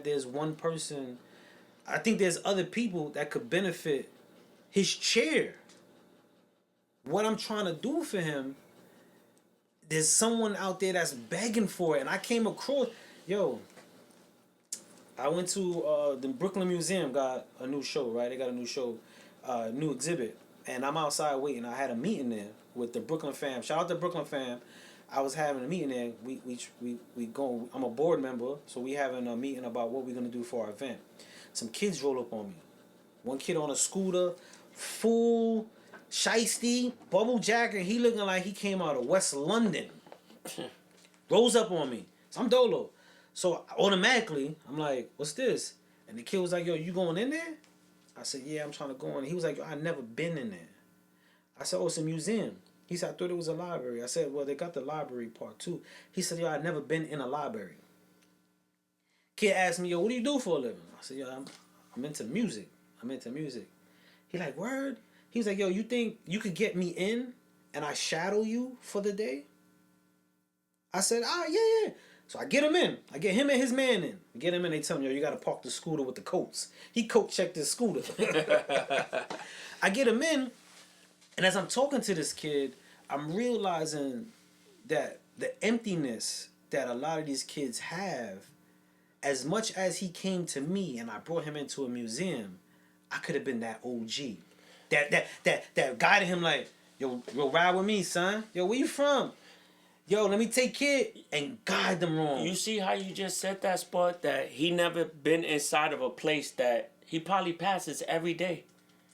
there's one person. I think there's other people that could benefit his chair. What I'm trying to do for him, there's someone out there that's begging for it. And I came across, I went to the Brooklyn Museum, got a new show, right? They got a new show, new exhibit. And I'm outside waiting. I had a meeting there with the Brooklyn fam. Shout out to Brooklyn fam. I was having a meeting there. We go. I'm a board member, so we having a meeting about what we're gonna do for our event. Some kids roll up on me. One kid on a scooter, full shiesty, bubble jacket. He looking like he came out of West London. Rolls up on me. So I'm dolo. So automatically, I'm like, what's this? And the kid was like, yo, you going in there? I said, yeah, I'm trying to go in. He was like, yo, I never been in there. I said, oh, it's a museum. He said, I thought it was a library. I said, well, they got the library part too. He said, yo, I've never been in a library. Kid asked me, yo, what do you do for a living? I said, yo, I'm into music. I'm into music. He like, word? He was like, yo, you think you could get me in and I shadow you for the day? I said, yeah. So I get him in. I get him and his man in. I get him in, they tell him, yo, you got to park the scooter with the coats. He coat checked his scooter. I get him in, and as I'm talking to this kid, I'm realizing that the emptiness that a lot of these kids have, as much as he came to me and I brought him into a museum, I could have been that OG. That guided him like, yo, ride with me, son. Yo, where you from? Yo, let me take care and guide them wrong. You see how you just said that, Spud? That he never been inside of a place that he probably passes every day.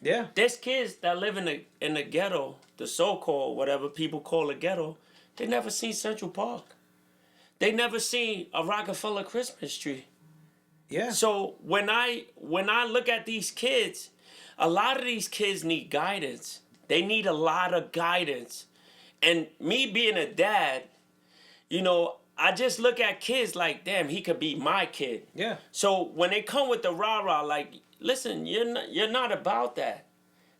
Yeah. There's kids that live in the ghetto, the so-called, whatever people call a ghetto, they never seen Central Park. They never seen a Rockefeller Christmas tree. Yeah. So when I look at these kids, a lot of these kids need guidance. They need a lot of guidance. And me being a dad, you know, I just look at kids like, damn, he could be my kid. Yeah. So when they come with the rah-rah, like, listen, you're not about that.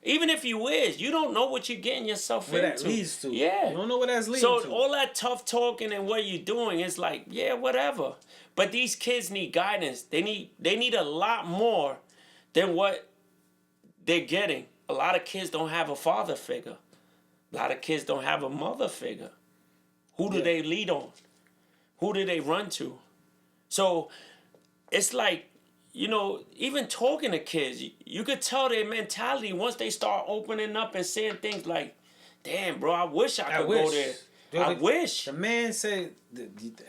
Even if you is, you don't know what you're getting yourself Where into. that leads to. Yeah. You don't know where that's leading so to. So all that tough talking and what you're doing is like, yeah, whatever. But these kids need guidance. They need a lot more than what they're getting. A lot of kids don't have a father figure. A lot of kids don't have a mother figure. Who do they lead on? Who do they run to? So it's like, you know, even talking to kids, you could tell their mentality once they start opening up and saying things like, damn, bro, I wish I could go there. Yo, I wish. The man said,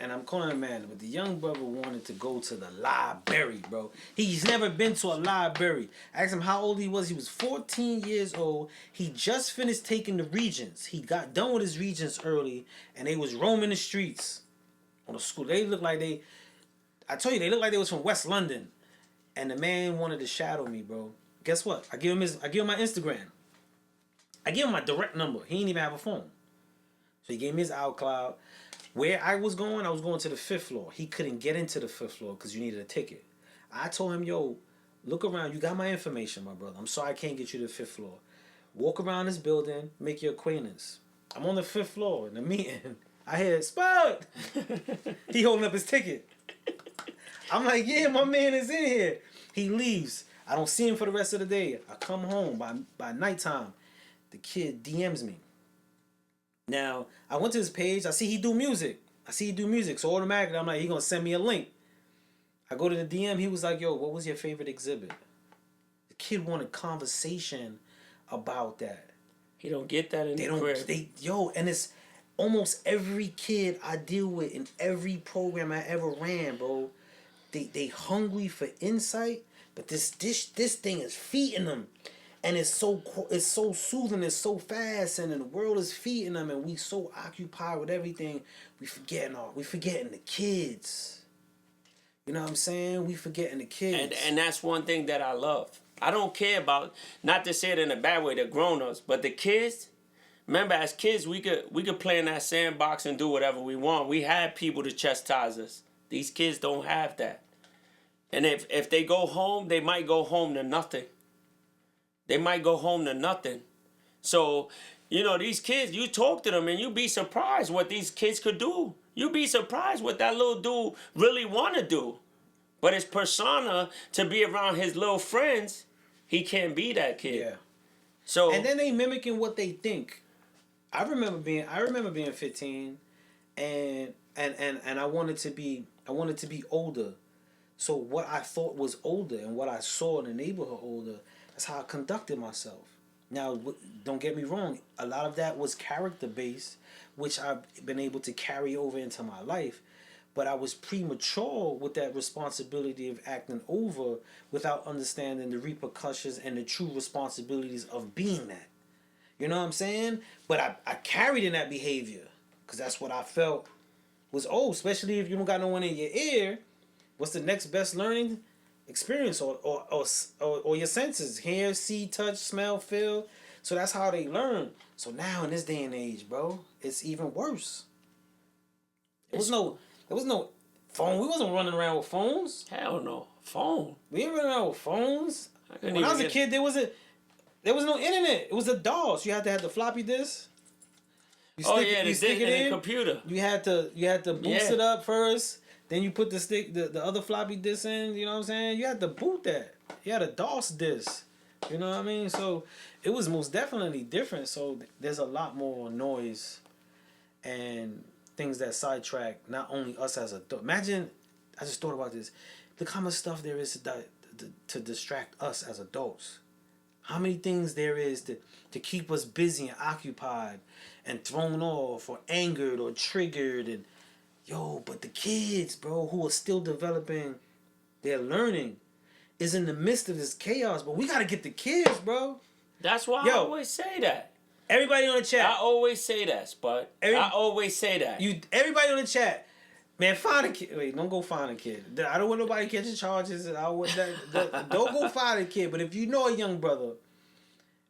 and I'm calling him man, but the young brother wanted to go to the library, bro. He's never been to a library. I asked him how old he was. He was 14 years old. He just finished taking the Regents. He got done with his Regents early, and they was roaming the streets on the school. They looked like they looked like they was from West London. And the man wanted to shadow me, bro. Guess what? I give him my Instagram. I give him my direct number. He didn't even have a phone. So he gave me his iCloud. Where I was going to the 5th floor. He couldn't get into the 5th floor because you needed a ticket. I told him, yo, look around. You got my information, my brother. I'm sorry I can't get you to the 5th floor. Walk around this building, make your acquaintance. I'm on the 5th floor in the meeting. I hear, Spud! He holding up his ticket. I'm like, yeah, my man is in here. He leaves. I don't see him for the rest of the day. I come home by nighttime. The kid DMs me. Now, I went to his page. I see he do music. So automatically, I'm like, he going to send me a link. I go to the DM. He was like, yo, what was your favorite exhibit? The kid wanted conversation about that. He don't get that in the crib. And it's almost every kid I deal with in every program I ever ran, bro. They hungry for insight, but this thing is feeding them. And it's so soothing, it's so fast, and the world is feeding them, and we so occupied with everything, we forgetting the kids. You know what I'm saying? We forgetting the kids. And that's one thing that I love. I don't care about, not to say it in a bad way, the grown-ups, but the kids. Remember, as kids, we could play in that sandbox and do whatever we want. We had people to chastise us. These kids don't have that. And if they go home, they might go home to nothing. So, you know, these kids, you talk to them and you be surprised what these kids could do. You be surprised what that little dude really want to do. But his persona, to be around his little friends, he can't be that kid. Yeah. So and then they mimicking what they think. I remember being 15 and I wanted to be older. So what I thought was older and what I saw in the neighborhood older, that's how I conducted myself. Now, don't get me wrong. A lot of that was character-based, which I've been able to carry over into my life. But I was premature with that responsibility of acting over without understanding the repercussions and the true responsibilities of being that. You know what I'm saying? But I carried in that behavior because that's what I felt was old, especially if you don't got no one in your ear. What's the next best learning? experience or your senses: hear, see, touch, smell, feel. So that's how they learn. So now in this day and age, bro, it's even worse. There was no phone. We wasn't running around with phones. Hell no. Phone. We ain't running around with phones. couldn't When I even was a get- kid, there was no internet. It was a DOS. You had to have the floppy disk. You Oh stick yeah, it, the you stick dick it in in. the computer. You had to boost Yeah. it up first. Then you put the other floppy disk in. You know what I'm saying? You had to boot that. You had a DOS disk. You know what I mean? So it was most definitely different. So there's a lot more noise and things that sidetrack not only us as adults. Imagine, I just thought about this. Look how much stuff there is to distract us as adults. How many things there is to keep us busy and occupied and thrown off or angered or triggered. And but the kids, bro, who are still developing their learning is in the midst of this chaos. But we got to get the kids, bro. That's why I Yo. always say that. Everybody on the chat. I always say that, Spud. I always say that. Everybody on the chat, man, find a kid. Wait, don't go find a kid. I don't want nobody catching charges. Don't go find a kid. But if you know a young brother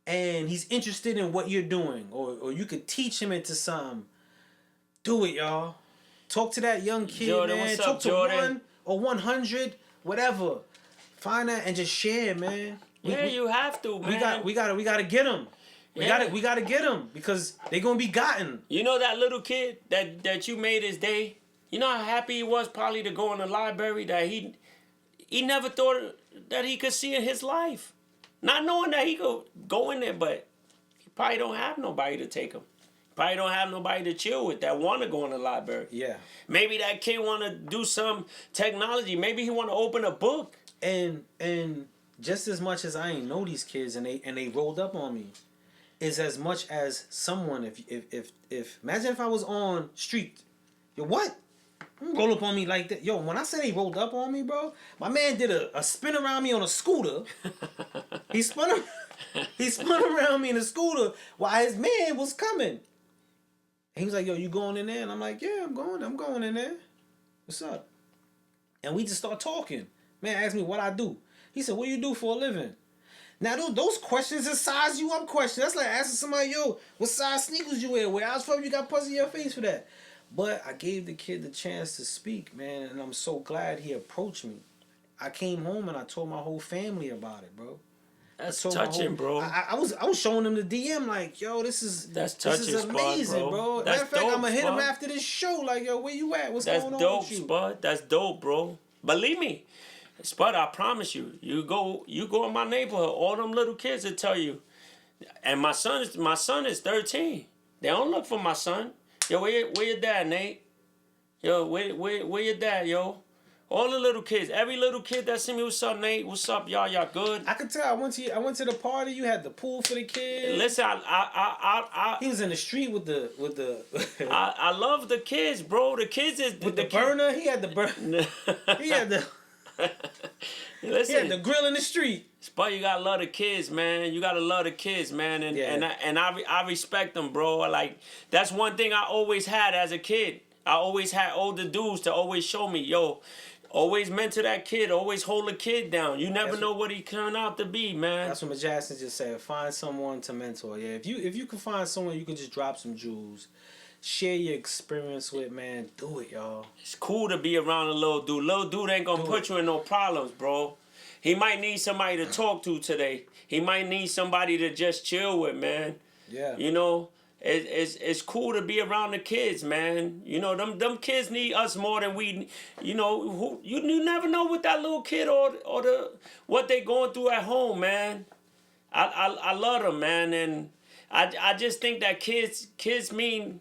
and he's interested in what you're doing, or you could teach him into something, do it, y'all. Talk to that young kid, Jordan, man. what's Talk up, to Jordan? 1 or 100, whatever. Find that and just share, man. You have to, man. We gotta get them. Yeah. We gotta get them because they're gonna be gotten. You know that little kid that you made his day? You know how happy he was probably to go in the library that he never thought that he could see in his life. Not knowing that he could go in there, but he probably don't have nobody to take him. Probably don't have nobody to chill with that want to go in the library. Yeah. Maybe that kid want to do some technology. Maybe he want to open a book. And just as much as I ain't know these kids and they rolled up on me, is as much as someone if imagine if I was on street, yo, what? Roll up on me like that. Yo, when I say they rolled up on me, bro, my man did a spin around me on a scooter. He spun around me in a scooter while his man was coming. He was like, yo, you going in there? And I'm like, yeah, I'm going in there. What's up? And we just start talking. Man asked me what I do. He said, what do you do for a living? Now, those questions that size you up questions. That's like asking somebody, yo, what size sneakers you wear? Where I was from, you got pus in your face for that. But I gave the kid the chance to speak, man, and I'm so glad he approached me. I came home and I told my whole family about it, bro. That's touching, bro. I was showing them the DM like, yo, this is touching, amazing, bro. That's Matter of fact, dope, I'm gonna hit him Spud. after this show. Like, yo, where you at? What's That's going on dope, with you? Spud. That's dope, bro. Believe me, Spud, I promise you. You go in my neighborhood, all them little kids will tell you. And my son is 13. They don't look for my son. Yo, where your dad, Nate? Yo, where your dad, yo? All the little kids, every little kid that see me, what's up, Nate? What's up, y'all? Y'all good? I could tell. I went to the party. You had the pool for the kids. Listen, He was in the street with the I love the kids, bro. The kids is with the burner. He had the burner. He had the Listen, grill in the street. Spud, you gotta love the kids, man. You gotta love the kids, man. And I respect them, bro. Like, that's one thing I always had as a kid. I always had older dudes to always show me, yo, always mentor that kid, always hold a kid down. You never know what he turned out to be, man. That's what Majackson just said. Find someone to mentor. Yeah, if you can find someone you can just drop some jewels, share your experience with, man. Do it, y'all. It's cool to be around a little dude. Little dude ain't gonna put you in no problems, bro. He might need somebody to talk to today. He might need somebody to just chill with, man. Yeah. You know, it's cool to be around the kids, man. You know, them kids need us more than we. You know, you never know what that little kid or what they going through at home, man. I love them, man, and I just think that kids mean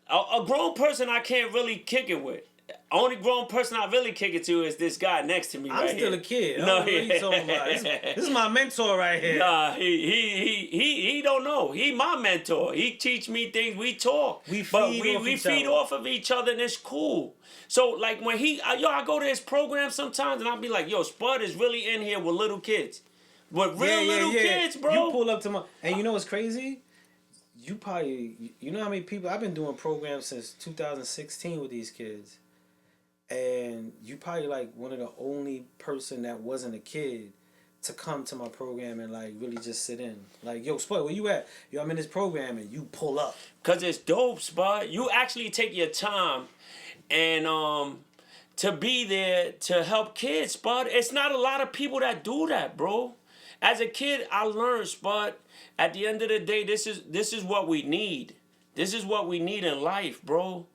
a grown person I can't really kick it with. Only grown person I really kick it to is this guy next to me. I'm right still here. a kid. No, What are you talking about? This is my mentor right here. Nah, he don't know. He my mentor. He teach me things. We talk. We feed off of each other, and it's cool. So like when I go to his program sometimes, and I'll be like, yo, Spud is really in here with little kids, with real little kids, bro. You pull up to and you know what's crazy? You know how many people I've been doing programs since 2016 with these kids. and you probably like one of the only person that wasn't a kid to come to my program and like really just sit in. Like, yo, Spud, where you at? Yo, I'm in this program, and you pull up. Cause it's dope, Spud. You actually take your time and to be there to help kids, Spud. It's not a lot of people that do that, bro. As a kid, I learned, Spud. At the end of the day, this is what we need. This is what we need in life, bro.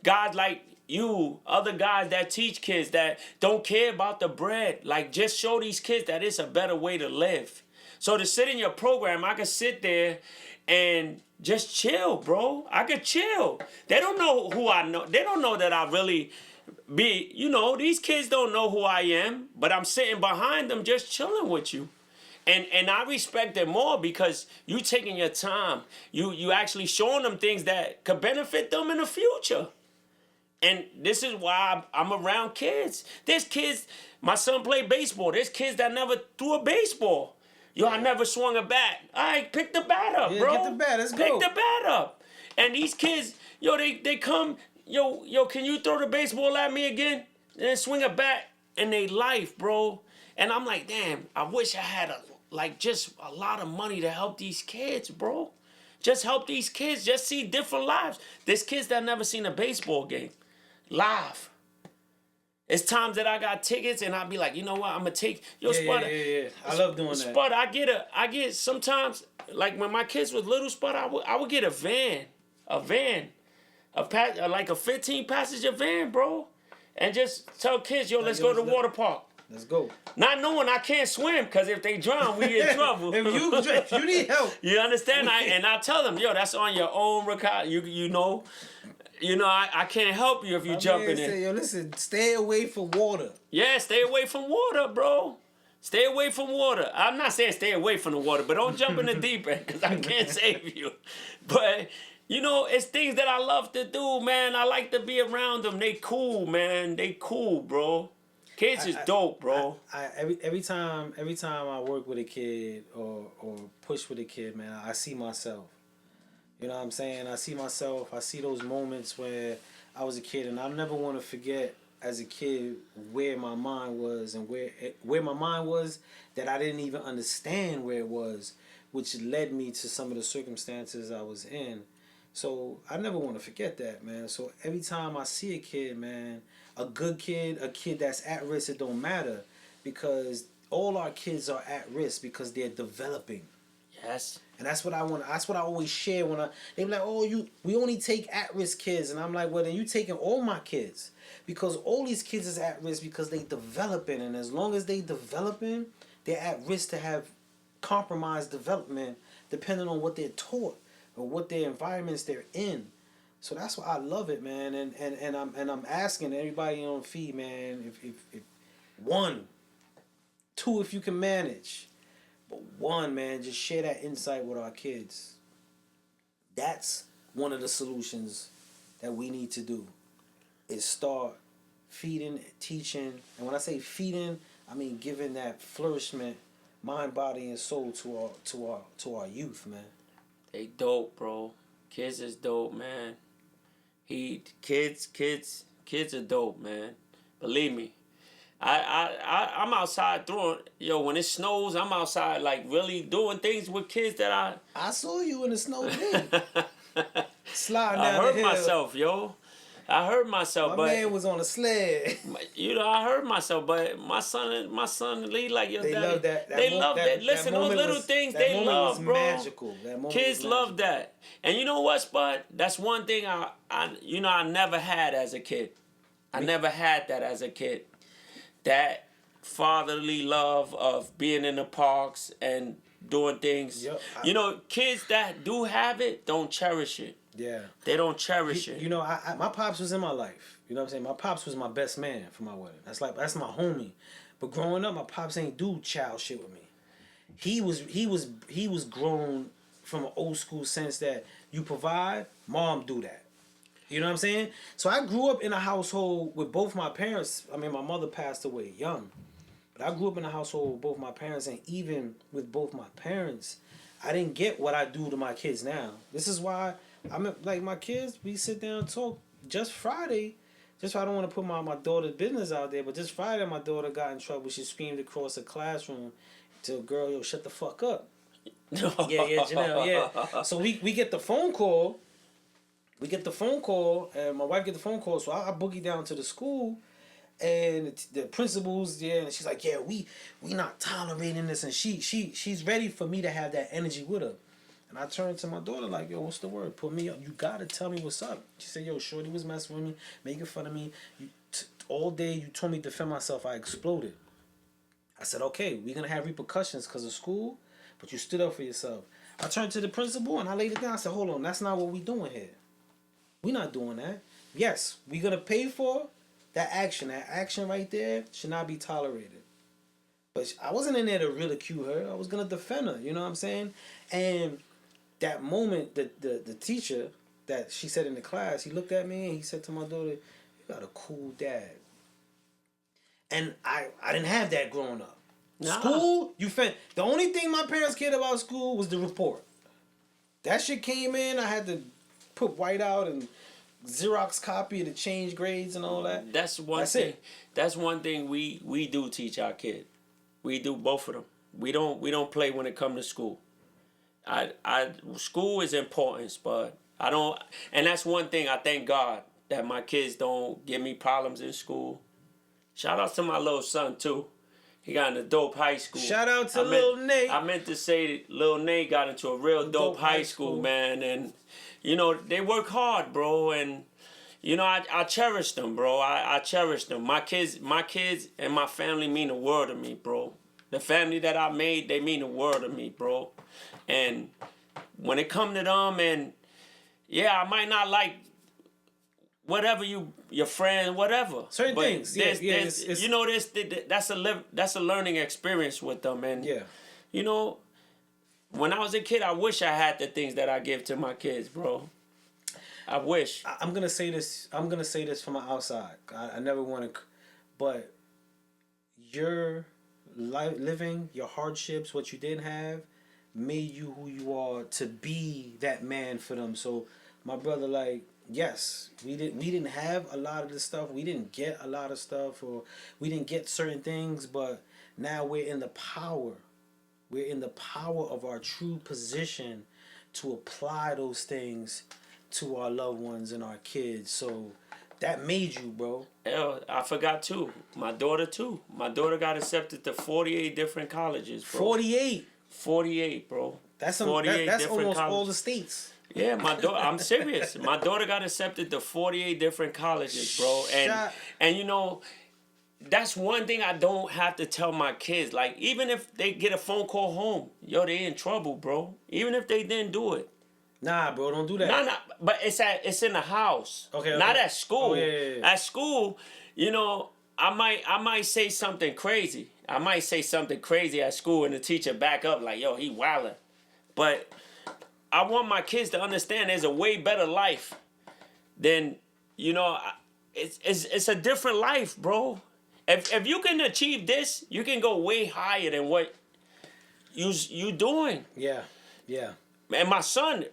Guys like you, other guys that teach kids that don't care about the bread, like just show these kids that it's a better way to live. So to sit in your program, I could sit there and just chill, bro. I could chill. They don't know who I know. They don't know that I really be, these kids don't know who I am, but I'm sitting behind them just chilling with you. And I respect it more because you taking your time. You actually showing them things that could benefit them in the future. And this is why I'm around kids. There's kids, my son played baseball. There's kids that never threw a baseball. Yo, I never swung a bat. All right, pick the bat up, bro. Get the bat, let's pick go. the bat up. And these kids, yo, they come, yo, can you throw the baseball at me again? And swing a bat in their life, bro. And I'm like, damn, I wish I had just a lot of money to help these kids, bro. Just help these kids. Just see different lives. There's kids that never seen a baseball game live. It's times that I got tickets and I'll be like, you know what, I'm gonna take Spud. Yeah. I love doing that. Spud, I get sometimes, like when my kids was little, Spud, I would get a van, like a 15 passenger van, bro, and just tell kids, yo, let's go to the water park. Let's go. Not knowing I can't swim, because if they drown, we in trouble. if you need help. You understand? I tell them, yo, that's on your own record. I can't help you if you jumping in. Say, yo, listen, stay away from water. Yeah, stay away from water, bro. Stay away from water. I'm not saying stay away from the water, but don't jump in the deep end, because I can't save you. But, it's things that I love to do, man. I like to be around them. They cool, man. They cool, bro. Kids is dope, bro. Every time I work with a kid or push with a kid, man, I see myself. You know what I'm saying? I see myself. I see those moments where I was a kid, and I never want to forget as a kid where my mind was and where my mind was that I didn't even understand where it was, which led me to some of the circumstances I was in. So I never want to forget that, man. So every time I see a kid, man, a good kid, a kid that's at risk, it don't matter, because all our kids are at risk because they're developing. Yes. And that's what I want. That's what I always share when they be like, oh, we only take at-risk kids, and I'm like, well, then you taking all my kids, because all these kids is at risk because they developing, and as long as they developing, they're at risk to have compromised development depending on what they're taught or what their environments they're in. So that's why I love it, man. And I'm asking everybody on feed, man, if 1, 2, if you can manage. But 1, man, just share that insight with our kids. That's one of the solutions that we need to do, is start feeding, teaching. And when I say feeding, I mean giving that flourishment, mind, body, and soul to our youth, man. They dope, bro. Kids is dope, man. Kids are dope, man. Believe me. I'm outside when it snows, I'm outside like really doing things with kids that I saw you in the snow today. Sliding down I hurt the hill. myself, yo. I hurt myself, My man was on a sled. I hurt myself, but my son Lee, like your they daddy, love that. They love that. Listen, those little things they love, was bro. Magical. Kids love that. And you know what, Spud? That's one thing I never had as a kid. I never had that as a kid. That fatherly love of being in the parks and doing things. Yep. Kids that do have it don't cherish it. Yeah. They don't cherish it. My pops was in my life. You know what I'm saying? My pops was my best man for my wedding. That's my homie. But growing up, my pops ain't do child shit with me. He was grown from an old school sense that you provide, mom do that. You know what I'm saying? So I grew up in a household with both my parents. I mean, my mother passed away young. But I grew up in a household with both my parents, and even with both my parents, I didn't get what I do to my kids now. This is why like my kids, we sit down and talk. Just Friday, just I don't want to put my daughter's business out there, but just Friday my daughter got in trouble. She screamed across the classroom to a girl, yo, shut the fuck up. Yeah, Janelle, yeah. So we get the phone call. We get the phone call, and my wife get the phone call, so I boogie down to the school, and the principal's there, and she's like, yeah, we not tolerating this, and she's ready for me to have that energy with her. And I turned to my daughter like, yo, what's the word? Put me up. You gotta tell me what's up. She said, yo, Shorty was messing with me, making fun of me. All day you told me to defend myself. I exploded. I said, okay, we're gonna have repercussions because of school, but you stood up for yourself. I turned to the principal and I laid it down. I said, hold on, that's not what we doing here. We're not doing that. Yes, we're gonna pay for that action. That action right there should not be tolerated. But I wasn't in there to ridicule her. I was gonna defend her. You know what I'm saying? And that moment, the teacher that she said in the class, he looked at me and he said to my daughter, "You got a cool dad." And I didn't have that growing up. Nah. School, the only thing my parents cared about school was the report. That shit came in, I had to put white out and Xerox copy to change grades and all that. That's thing. That's one thing we do teach our kid. We do both of them. We don't play when it comes to school. School is important, but I don't, and that's one thing I thank God that my kids don't give me problems in school. Shout out to my little son too. He got into dope high school. Shout out to Lil Nate. I meant to say Lil Nate got into a real dope high school, man. And, you know, they work hard, bro. And, you know, I cherish them, bro. I cherish them. My kids and my family mean the world to me, bro. The family that I made, they mean the world to me, bro. And when it come to them, and, yeah, I might not like whatever your friend, whatever. Certain things, you know, that's a learning experience with them, and you know, when I was a kid, I wish I had the things that I give to my kids, bro. I wish. I'm gonna say this. I'm gonna say this from the outside. I never want to, but your life, living, your hardships, what you didn't have, made you who you are to be that man for them. So, my brother, like. Yes, we didn't have a lot of this stuff. We didn't get a lot of stuff, or we didn't get certain things, but now we're in the power. We're in the power of our true position to apply those things to our loved ones and our kids. So that made you, bro. Hell, I forgot too. My daughter too. My daughter got accepted to 48 different colleges, bro. 48? 48, bro. That's almost colleges. All the states. Yeah, my daughter. I'm serious. My daughter got accepted to 48 different colleges, bro. And you know, that's one thing I don't have to tell my kids. Like, even if they get a phone call home, yo, they in trouble, bro. Even if they didn't do it. Nah, bro, don't do that. Nah. But it's in the house. Okay. Not at school. Oh, yeah. At school, you know, I might say something crazy. I might say something crazy at school, and the teacher back up like, yo, he wildin'. But I want my kids to understand there's a way better life than, you know, it's a different life, bro. If you can achieve this, you can go way higher than what you doing. Yeah. And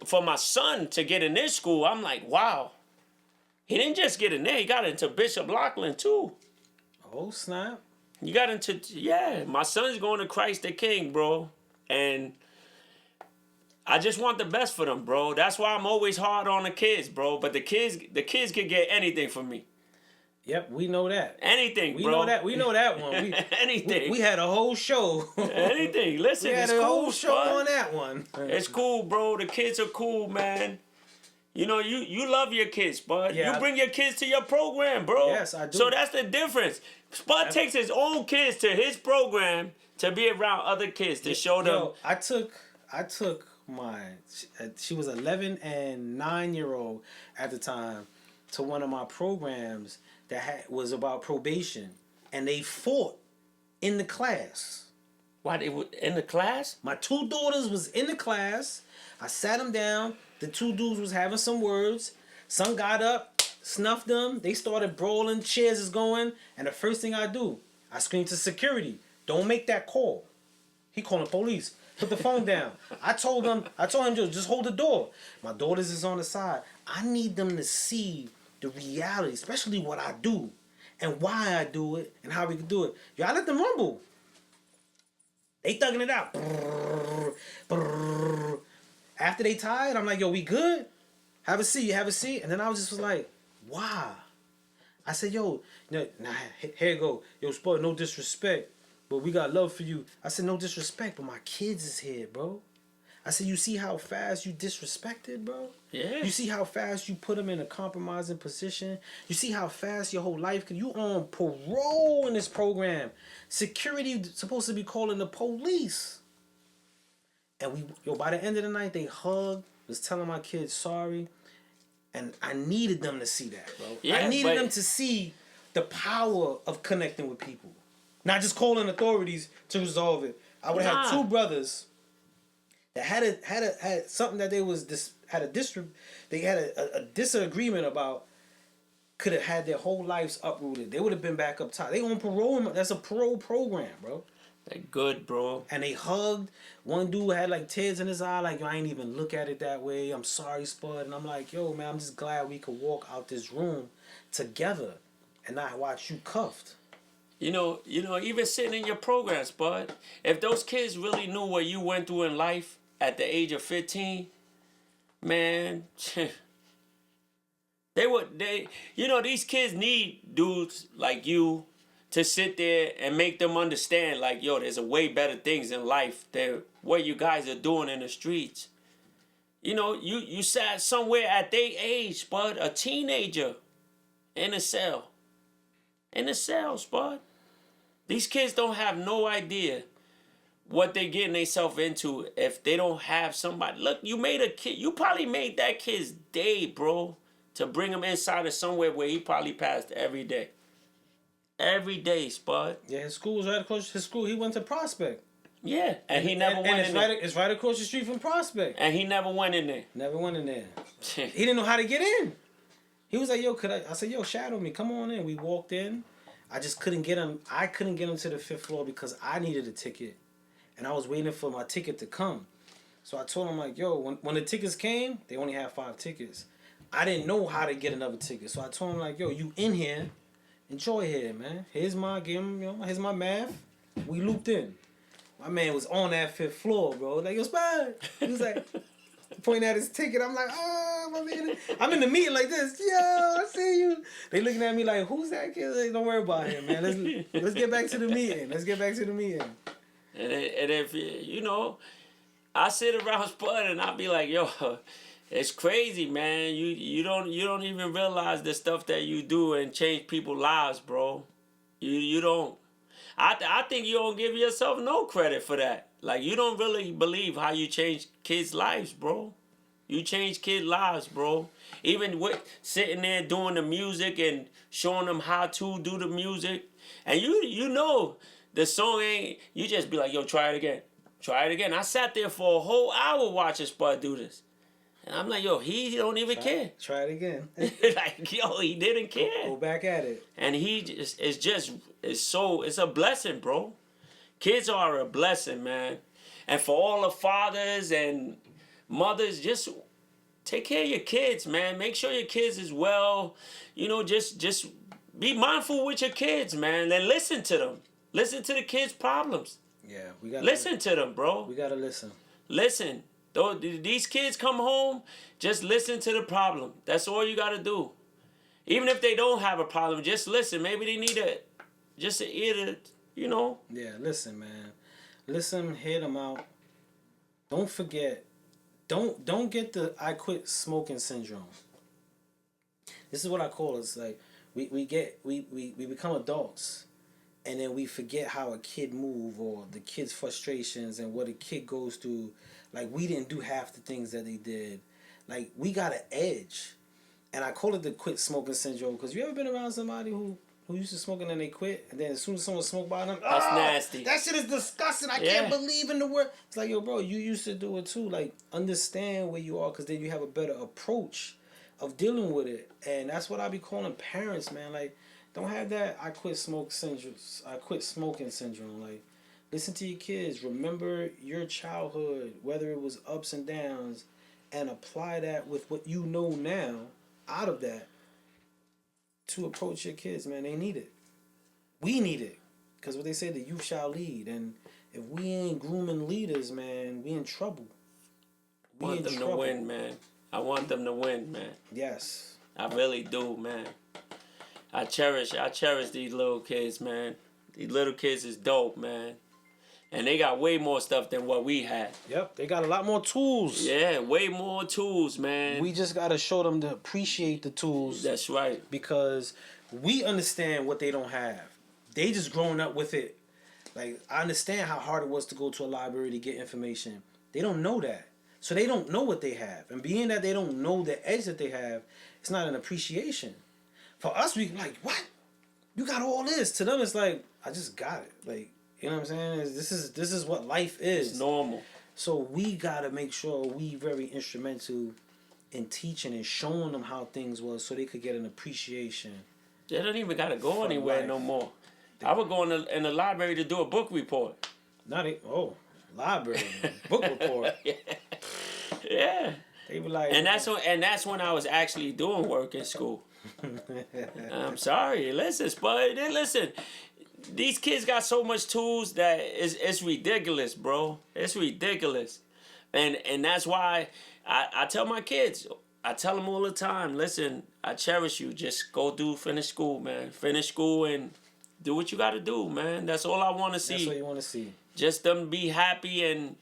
for my son to get in this school, I'm like, wow. He didn't just get in there, he got into Bishop Lachlan too. Oh, snap. You got into, my son's going to Christ the King, bro. And I just want the best for them, bro. That's why I'm always hard on the kids, bro. But the kids can get anything from me. Yep, we know that. Anything, bro. We know that one. Anything. We had a whole show. Anything. Listen, it's cool. We had a whole show on that one. It's cool, bro. The kids are cool, man. You know, you love your kids, Spud. Yeah, you bring your kids to your program, bro. Yes, I do. So that's the difference. Spud takes his own kids to his program to be around other kids to show them. Yo, I took she was 11 and 9-year-old at the time to one of my programs that was about probation, and they fought in the class. Why, they were in the class? My two daughters was in the class. I sat them down. The two dudes was having some words. Some got up, snuffed them. They started brawling. Chairs is going, and the first thing I do, I scream to security, "Don't make that call." He calling police. Put the phone down. I told him, just hold the door. My daughters is on the side. I need them to see the reality, especially what I do and why I do it and how we can do it. Yo, I let them rumble. They thugging it out. Brrr, brrr. After they tired, I'm like, yo, we good? Have a seat, have a seat. And then I was like, wow. I said, yo, nah, here you go. Yo, Spud, no disrespect, but we got love for you. I said, no disrespect, but my kids is here, bro. I said, you see how fast you disrespected, bro? Yeah. You see how fast you put them in a compromising position? You see how fast your whole life, you on parole in this program. Security supposed to be calling the police. And by the end of the night, they hugged, was telling my kids sorry. And I needed them to see that, bro. Yeah, I needed them to see the power of connecting with people. Not just calling authorities to resolve it. I would have two brothers that had something that they had a disagreement about, could have had their whole lives uprooted. They would have been back up top. They on parole. That's a parole program, bro. They're good, bro. And they hugged. One dude had like tears in his eye, like, yo, I ain't even look at it that way. I'm sorry, Spud. And I'm like, yo, man, I'm just glad we could walk out this room together and not watch you cuffed. You know, even sitting in your programs, Bud, if those kids really knew what you went through in life at the age of 15, man, these kids need dudes like you to sit there and make them understand, like, yo, there's a way better things in life than what you guys are doing in the streets. You know, you sat somewhere at their age, Spud, a teenager in a cell. In a cell, Spud. These kids don't have no idea what they're getting themselves into if they don't have somebody. Look, you probably made that kid's day, bro, to bring him inside of somewhere where he probably passed every day. Every day, Spud. Yeah, his school was right across his school. He went to Prospect. Yeah, and he never went in there. It's right across the street from Prospect. And he never went in there. Never went in there. He didn't know how to get in. He was like, yo, I said, yo, shadow me. Come on in. We walked in. I just couldn't get him. I couldn't get him to the 5th floor because I needed a ticket. And I was waiting for my ticket to come. So I told him, like, yo, when the tickets came, they only had 5 tickets. I didn't know how to get another ticket. So I told him, like, yo, you in here. Enjoy here, man. Here's my game, here's my math. We looped in. My man was on that 5th floor, bro. Like, yo, Spud. He was like, pointing at his ticket. I'm like, oh, my man. I'm in the meeting like this. Yo, I see you. They looking at me like, who's that kid? Like, don't worry about him, man. Let's get back to the meeting. And if, I sit around Spud and I be like, yo, it's crazy, man. You don't even realize the stuff that you do and change people's lives, bro. You don't. I think you don't give yourself no credit for that. Like, you don't really believe how you change kids' lives, bro. You change kids' lives, bro. Even with sitting there doing the music and showing them how to do the music. And you know the song ain't, you just be like, yo, try it again. Try it again. I sat there for a whole hour watching Spud do this. And I'm like, yo, he don't even care. Try it again. Like, yo, he didn't care. Go back at it. And it's a blessing, bro. Kids are a blessing, man. And for all the fathers and mothers, just take care of your kids, man. Make sure your kids is well. Just be mindful with your kids, man. And listen to them. Listen to the kids' problems. Yeah, we got listen to them, bro. We gotta listen. Listen. These kids come home, just listen to the problem. That's all you gotta do. Even if they don't have a problem, just listen. Maybe they need just an ear to, Yeah, listen, man. Listen, hear them out. Don't forget. Don't get the I quit smoking syndrome. This is what I call it. It's like we become adults, and then we forget how a kid move or the kid's frustrations and what a kid goes through. Like, we didn't do half the things that they did. Like, we got an edge. And I call it the quit smoking syndrome, because you ever been around somebody who used to smoke and then they quit, and then as soon as someone smoked by them, that's nasty. That shit is disgusting. I can't believe in the word. It's like, yo, bro, you used to do it too. Like, understand where you are, because then you have a better approach of dealing with it. And that's what I be calling parents, man. Like, don't have that I quit smoking syndrome. Like, listen to your kids. Remember your childhood, whether it was ups and downs, and apply that with what you know now out of that. to approach your kids, man. They need it. We need it. Because what they say, the youth shall lead. And if we ain't grooming leaders, man, we in trouble. I want them to win, man. I want them to win, man. Yes. I really do, man. I cherish these little kids, man. These little kids is dope, man. And they got way more stuff than what we had. Yep, they got a lot more tools. Yeah, way more tools, man. We just got to show them to appreciate the tools. That's right. Because we understand what they don't have. They just growing up with it. Like, I understand how hard it was to go to a library to get information. They don't know that. So they don't know what they have. And being that they don't know the edge that they have, it's not an appreciation. For us, we like, what? You got all this. To them, it's like, I just got it. Like, you know what I'm saying? This is what life is. It's normal. So we gotta make sure we very instrumental in teaching and showing them how things was, so they could get an appreciation. They don't even gotta go anywhere no more. I would go in the library to do a book report. Library book report. Yeah. They were like, and that's when I was actually doing work in school. I'm sorry. Listen, Spud. Listen. These kids got so much tools that it's ridiculous, bro. It's ridiculous. And that's why I tell my kids, I tell them all the time, listen, I cherish you. Just finish school, man. Finish school and do what you got to do, man. That's all I want to see. That's what you want to see. Just them be happy, and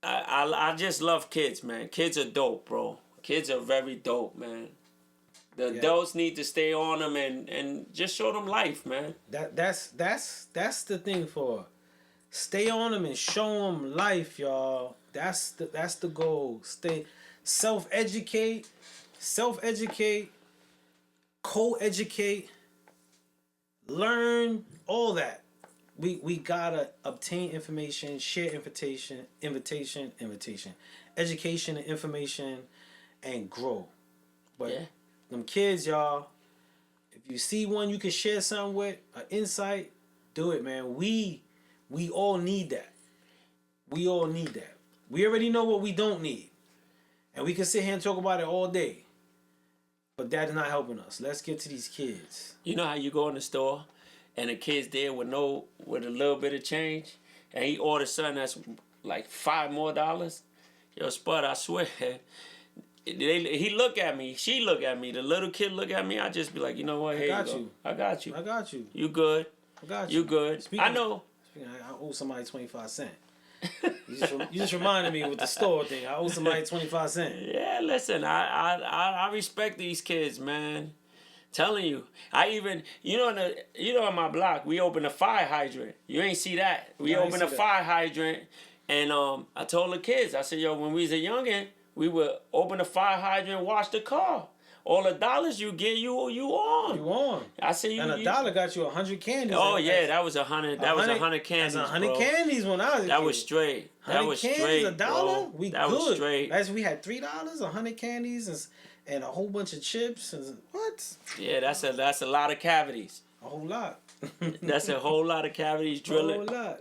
I just love kids, man. Kids are dope, bro. Kids are very dope, man. The adults need to stay on them and just show them life, man. That's the thing for stay on them and show them life, y'all. That's the goal. Stay self-educate, co-educate, learn all that. We gotta obtain information, share invitation, education and information, and grow. But them kids, y'all, if you see one you can share something with, an insight, do it, man. We all need that. We all need that. We already know what we don't need. And we can sit here and talk about it all day. But that is not helping us. Let's get to these kids. You know how you go in the store and the kid's there with a little bit of change, and he orders something that's like $5 more. Yo, Spud, I swear, he look at me, she look at me, the little kid look at me. I just be like, you know what? Here you go. I got you. You good? I got you. You good? I know. I owe somebody 25 cents. You just reminded me with the store thing. I owe somebody 25 cents. Yeah, listen, I respect these kids, man. Telling you, on my block we opened a fire hydrant. You ain't see that? We opened a fire hydrant, and I told the kids, I said, yo, when we was a youngin', we would open the fire hydrant, wash the car. All the dollars you get, you on. You on. I said, and $1 got you 100 candies. Oh yeah, that was 100. That was 100 candies. That's 100 candies when I was a kid. That was straight. That was straight. $100, bro. We that good. Was straight. We had $3, 100 candies, and a whole bunch of chips. And what? Yeah, that's a lot of cavities. A whole lot. That's a whole lot of cavities drilling. A whole lot.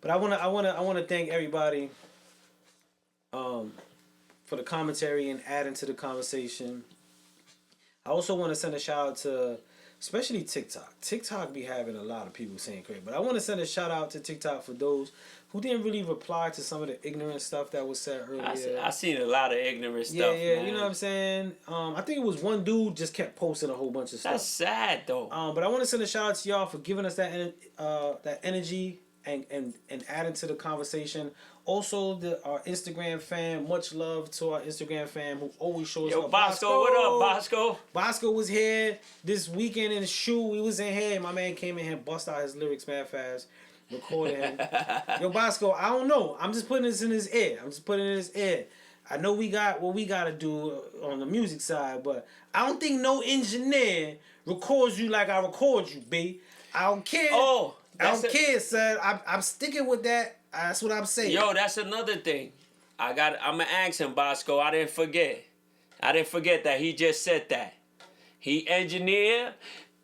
But I wanna thank everybody for the commentary and adding to the conversation. I also want to send a shout out to especially TikTok. TikTok be having a lot of people saying crazy, but I want to send a shout out to TikTok for those who didn't really reply to some of the ignorant stuff that was said earlier. I seen a lot of ignorant stuff. Yeah, man. You know what I'm saying? I think it was one dude just kept posting a whole bunch of stuff. That's sad though. But I want to send a shout out to y'all for giving us that energy and adding to the conversation. Also, our Instagram fam, much love to our Instagram fam who always shows up. Yo, Bosco, what up, Bosco? Bosco was here this weekend in the shoe. We was in here. My man came in here and bust out his lyrics mad fast, recording him. Yo, Bosco, I don't know. I'm just putting this in his ear. I know we got what we got to do on the music side, but I don't think no engineer records you like I record you, B. I don't care. I don't care, son. I'm sticking with that. That's what I'm saying. Yo, that's another thing. I'm going to ask him, Bosco. I didn't forget that. He just said that. He engineer.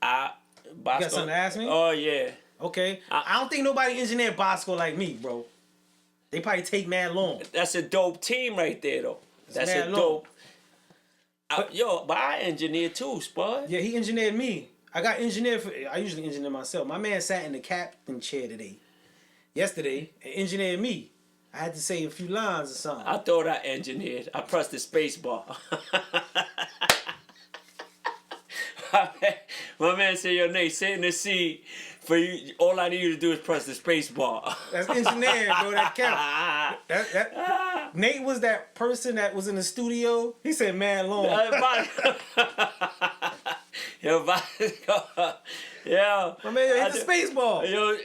Bosco. You got something to ask me? Oh, yeah. Okay. I don't think nobody engineered Bosco like me, bro. They probably take mad long. That's a dope team right there, though. That's a dope. But I engineer too, Spud. Yeah, he engineered me. I got engineered for. I usually engineer myself. My man sat in the captain chair yesterday, and engineered me. I had to say a few lines or something. I thought I engineered. I pressed the space bar. My man said, "Yo, Nate, sit in the seat. For you, all I need you to do is press the space bar." That's engineering, bro. That count. Nate was that person that was in the studio. He said, "Man, long." Yo, yeah. My man, hit the space ball. Yo,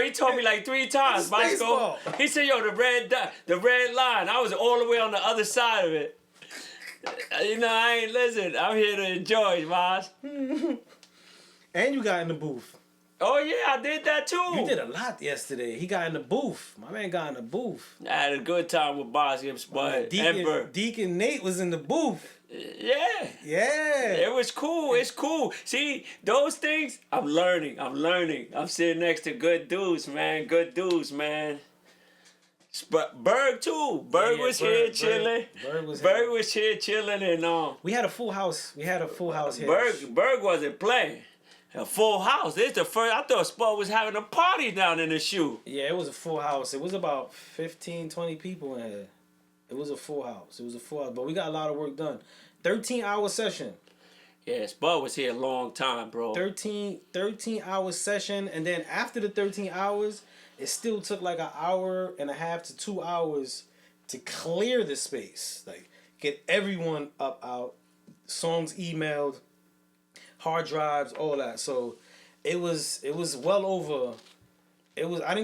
he told me like 3 times, space ball. He said, "Yo, the red line." I was all the way on the other side of it. You know, I ain't listen. I'm here to enjoy, Vosh. And you got in the booth. Oh yeah, I did that too. You did a lot yesterday. He got in the booth. My man got in the booth. I had a good time with Boss Gibbs, but Deacon Nate was in the booth. Yeah. Yeah. It was cool. It's cool. See, those things, I'm learning. I'm sitting next to good dudes, man. Good dudes, man. Berg too. Berg was here chilling. Berg was here chilling, and we had a full house. Here. Berg wasn't playing. A full house. This the first. I thought Spud was having a party down in the shoe. Yeah, it was a full house. It was about 15, 20 people in here. It was a full house. But we got a lot of work done. 13-hour session. Yeah, Spud was here a long time, bro. 13-hour session, and then after the 13 hours, it still took like an hour and a half to 2 hours to clear the space. Like, get everyone out, songs emailed, hard drives, all that. So it was well over. I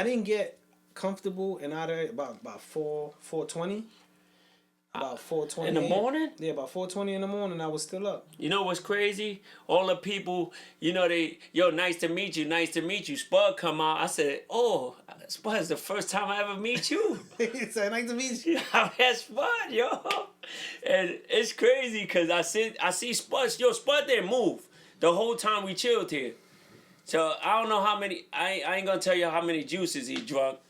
didn't get comfortable and out of there about 4:20. About 4:20 in the morning. Yeah, about 4:20 in the morning. I was still up. You know what's crazy? All the people, nice to meet you. Spud come out. I said, "Oh, Spud, it's the first time I ever meet you." He said, "Nice to meet you." That's Spud, yo. And it's crazy because I see Spud. Yo, Spud didn't move the whole time we chilled here. So I don't know how many. I ain't gonna tell you how many juices he drunk.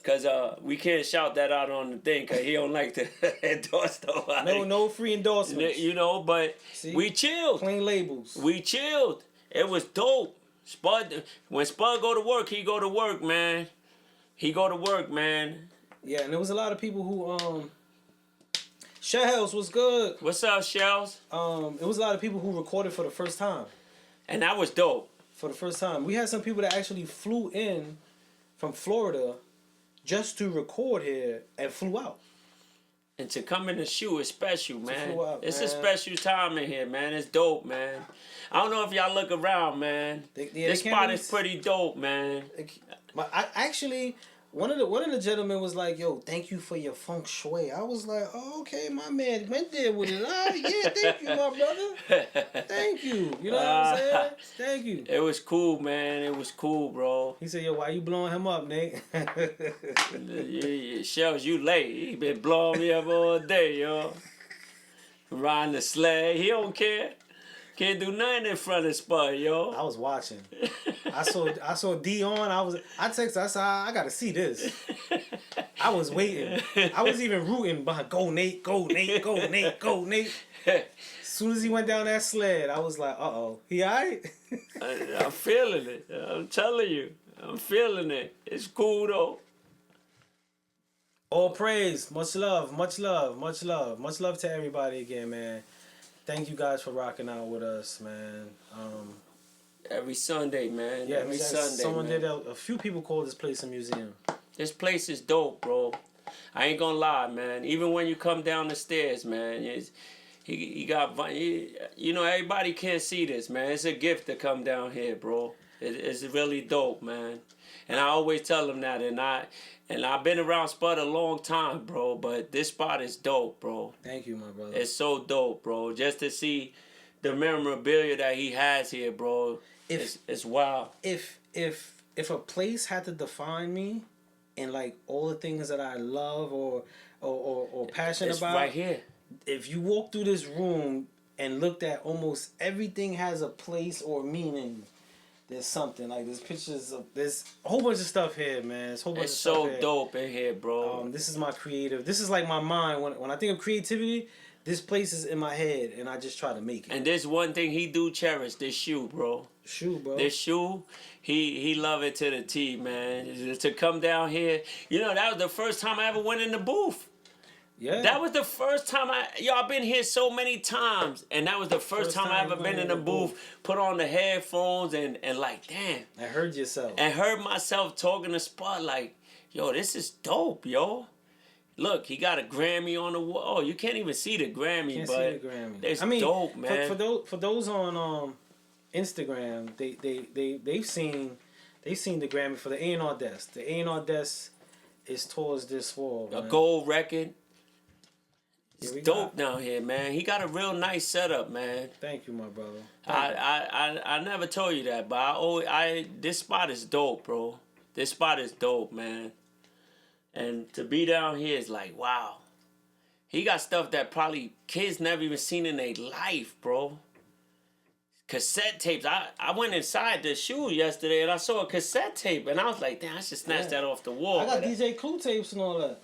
Cause we can't shout that out on the thing, cause he don't like to endorse nobody. No free endorsements. But see? We chilled. Plain labels. We chilled. It was dope. When Spud go to work, he go to work, man. Yeah, and there was a lot of people who Shells was good. What's up, Shells? It was a lot of people who recorded for the first time. And that was dope. For the first time, we had some people that actually flew in from Florida just to record here and flew out. And to come in the shoe is special, man. It's man. a special time in here, man. It's dope, man. I don't know if y'all look around, man. This spot is pretty dope, man. One of the gentlemen was like, "Yo, thank you for your feng shui." I was like, "Oh, okay, my man went there with it. Yeah, thank you, my brother. Thank you. You know what I'm saying? Thank you." It was cool, man. It was cool, bro. He said, "Yo, why you blowing him up, Nate?" Shells, you late. He been blowing me up all day, yo. Riding the sled. He don't care. Can't do nothing in front of Spud, yo. I was watching. I saw D on. I texted. I said, "I gotta see this." I was waiting. I was even rooting behind. Go Nate. Go Nate. Go Nate. Go Nate. As soon as he went down that sled, I was like, "Uh-oh, he alright?" I'm feeling it. I'm telling you, I'm feeling it. It's cool though. All praise. Much love. Much love. Much love. Much love to everybody again, man. Thank you guys for rocking out with us, man. Every Sunday, man. Yeah, every Sunday. Someone man. did. A few people called this place a museum. This place is dope, bro. I ain't gonna lie, man. Even when you come down the stairs, man, everybody can't see this, man. It's a gift to come down here, bro. It's really dope, man. And I always tell them that, and I've been around Spud a long time, bro, but this spot is dope, bro. Thank you, my brother. It's so dope, bro. Just to see the memorabilia that he has here, bro, it's wild. If a place had to define me and like all the things that I love or passionate about, right here. If you walk through this room and looked at almost everything has a place or meaning. There's something like there's pictures of there's a whole bunch of stuff here, man. It's so dope in here, bro. This is my creative. This is like my mind when I think of creativity. this place is in my head, and I just try to make it. And there's one thing he do cherish, this shoe, bro. Shoe, bro. This shoe, he love it to the T, man. To come down here, you know, that was the first time I ever went in the booth. Yeah. That was the first time I've been here so many times, and that was the first time I ever been in the booth, put on the headphones, and like, damn. I heard yourself. And heard myself talking to Spud like, yo, this is dope, yo. Look, he got a Grammy on the wall. Oh, you can't even see the Grammy, Can't but see the Grammy. it's I mean, dope, man. For those on Instagram, they've seen the Grammy for the A&R desk. The A&R desk is towards this wall. A man. gold record. It's we dope down here, man. He got a real nice setup, man. Thank you, my brother. I never told you that, but this spot is dope, bro. This spot is dope, man. And to be down here is like, wow. He got stuff that probably kids never even seen in their life, bro. Cassette tapes. I went inside the shoe yesterday and I saw a cassette tape and I was like, damn, I should snatch that off the wall. I got DJ Clue tapes and all that.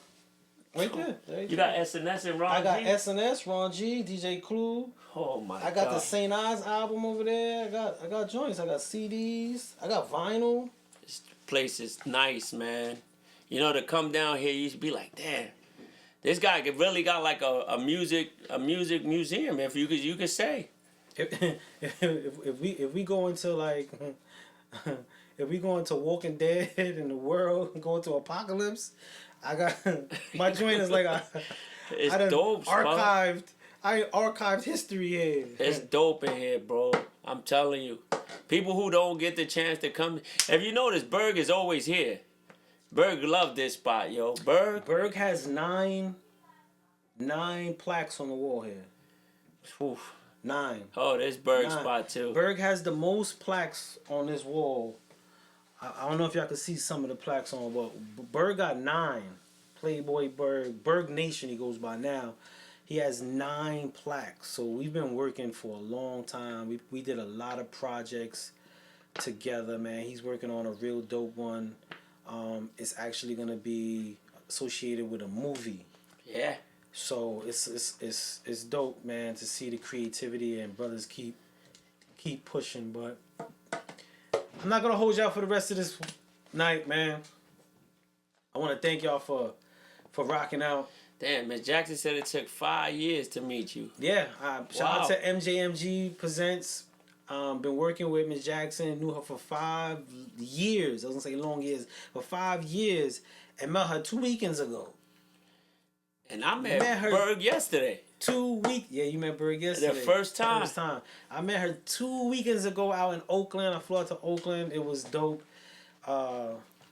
Right there. You got SNS and Ron G? I got SNS, Ron G, DJ Clue. Oh my God. I got the St. Oz album over there. I got joints. I got CDs. I got vinyl. This place is nice, man. You know, to come down here, you should be like, damn, this guy really got like a music museum, if you could say. If we go into like if we go into Walking Dead in the world, go into Apocalypse, I got my joint is like It's I done dope, archived. I archived history here. It's dope in here, bro. I'm telling you. People who don't get the chance to come. If you notice, Berg is always here. Berg loved this spot, yo. Berg has nine plaques on the wall here. Oof. 9. Oh, this Berg 9. spot too. Berg has the most plaques on this wall. I don't know if y'all can see some of the plaques on, but Berg got 9. Playboy Berg Nation he goes by now. He has 9 plaques. So we've been working for a long time. We did a lot of projects together, man. He's working on a real dope one. It's actually gonna be associated with a movie. Yeah. So it's dope, man, to see the creativity and brothers keep pushing. But I'm not gonna hold y'all for the rest of this night, man. I want to thank y'all for rocking out. Damn, Miss Jackson said it took 5 years to meet you. Yeah, shout out to MJMG Presents. Been working with Miss Jackson, knew her for 5 years. I was gonna say long years, for 5 years, and met her 2 weekends ago. And I met her Berg yesterday. 2 weeks. Yeah, you met Berg yesterday. The first time. First time. I met her 2 weekends ago out in Oakland. I flew out to Oakland. It was dope.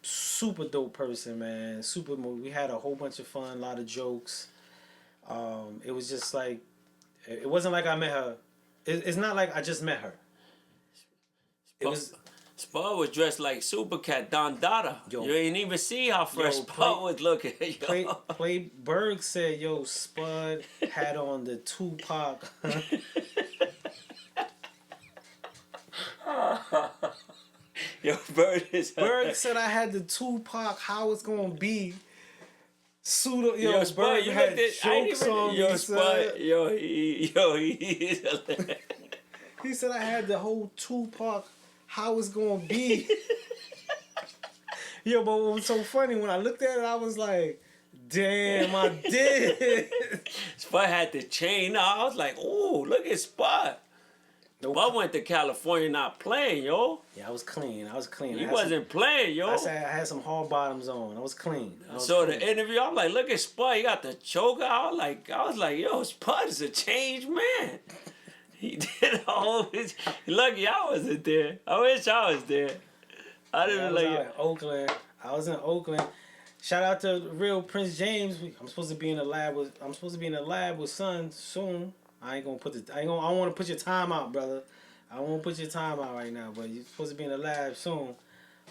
Super dope person, man. We had a whole bunch of fun, a lot of jokes. It was just like, it wasn't like I met her. It's not like I just met her. Spud was dressed like Supercat, Don Dada. You ain't even see how fresh Spud was looking. Berg said, yo, Spud had on the Tupac. Yo, Berg said I had the Tupac, how it's gonna be. Pseudo, yo, Spud, you had looked at jokes on yo, me, Spud, he He said I had the whole Tupac, how it's gonna be. Yo, but what was so funny, when I looked at it, I was like, damn, I did. Spud had the chain. I was like, ooh, look at Spud. Spud went to California not playing, yo. Yeah, I was clean. He wasn't playing, yo. I said I had some hard bottoms on. I was clean. The interview, I'm like, look at Spud. He got the choker. I was like, yo, Spud is a changed man. He did all his. Lucky I wasn't there. I wish I was there. I was in Oakland. Shout out to real Prince James. I'm supposed to be in the lab with Son soon. I don't want to put your time out, brother. I don't want to put your time out right now, but you're supposed to be in the lab soon.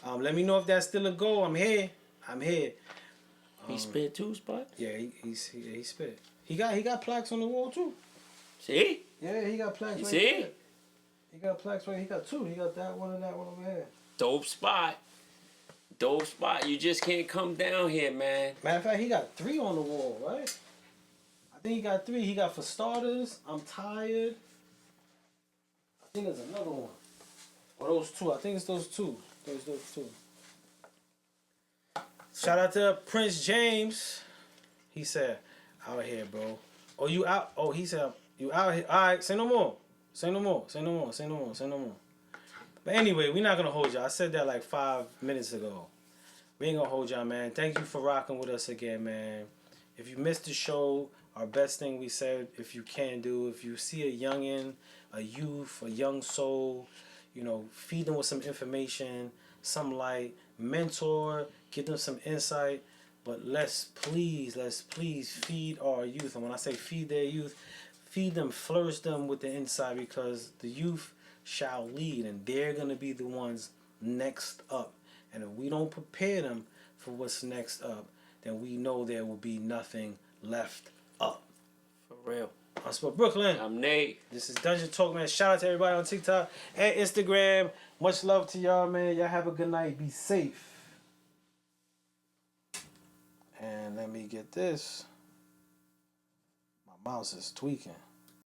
Let me know if that's still a goal. I'm here. He spit too, Spud? Yeah, he spit. He got plaques on the wall too. See? Yeah, he got plaques. See? There. He got plaques right. He got 2. He got that one and that one over here. Dope spot. You just can't come down here, man. Matter of fact, he got 3 on the wall, right? I think he got 3. He got For Starters, I'm Tired. I think there's another one. Or those 2. I think it's those 2. Those 2. Shout out to Prince James. He said, out here, bro. Oh, you out? Oh, he said, you out here. All right, say no more. Say no more. Say no more. Say no more. Say no more. But anyway, we're not going to hold y'all. I said that like 5 minutes ago. We ain't going to hold y'all, man. Thank you for rocking with us again, man. If you missed the show, our best thing we said, if you can do, if you see a youngin', a youth, a young soul, you know, feed them with some information, some light, mentor, give them some insight. But let's please feed our youth. And when I say feed their youth, feed them, flourish them with the inside, because the youth shall lead, and they're going to be the ones next up. And if we don't prepare them for what's next up, then we know there will be nothing left up. For real. I'm Sport Brooklyn. I'm Nate. This is Dungeon Talk, man. Shout out to everybody on TikTok and Instagram. Much love to y'all, man. Y'all have a good night. Be safe. And let me get this. My mouse is tweaking.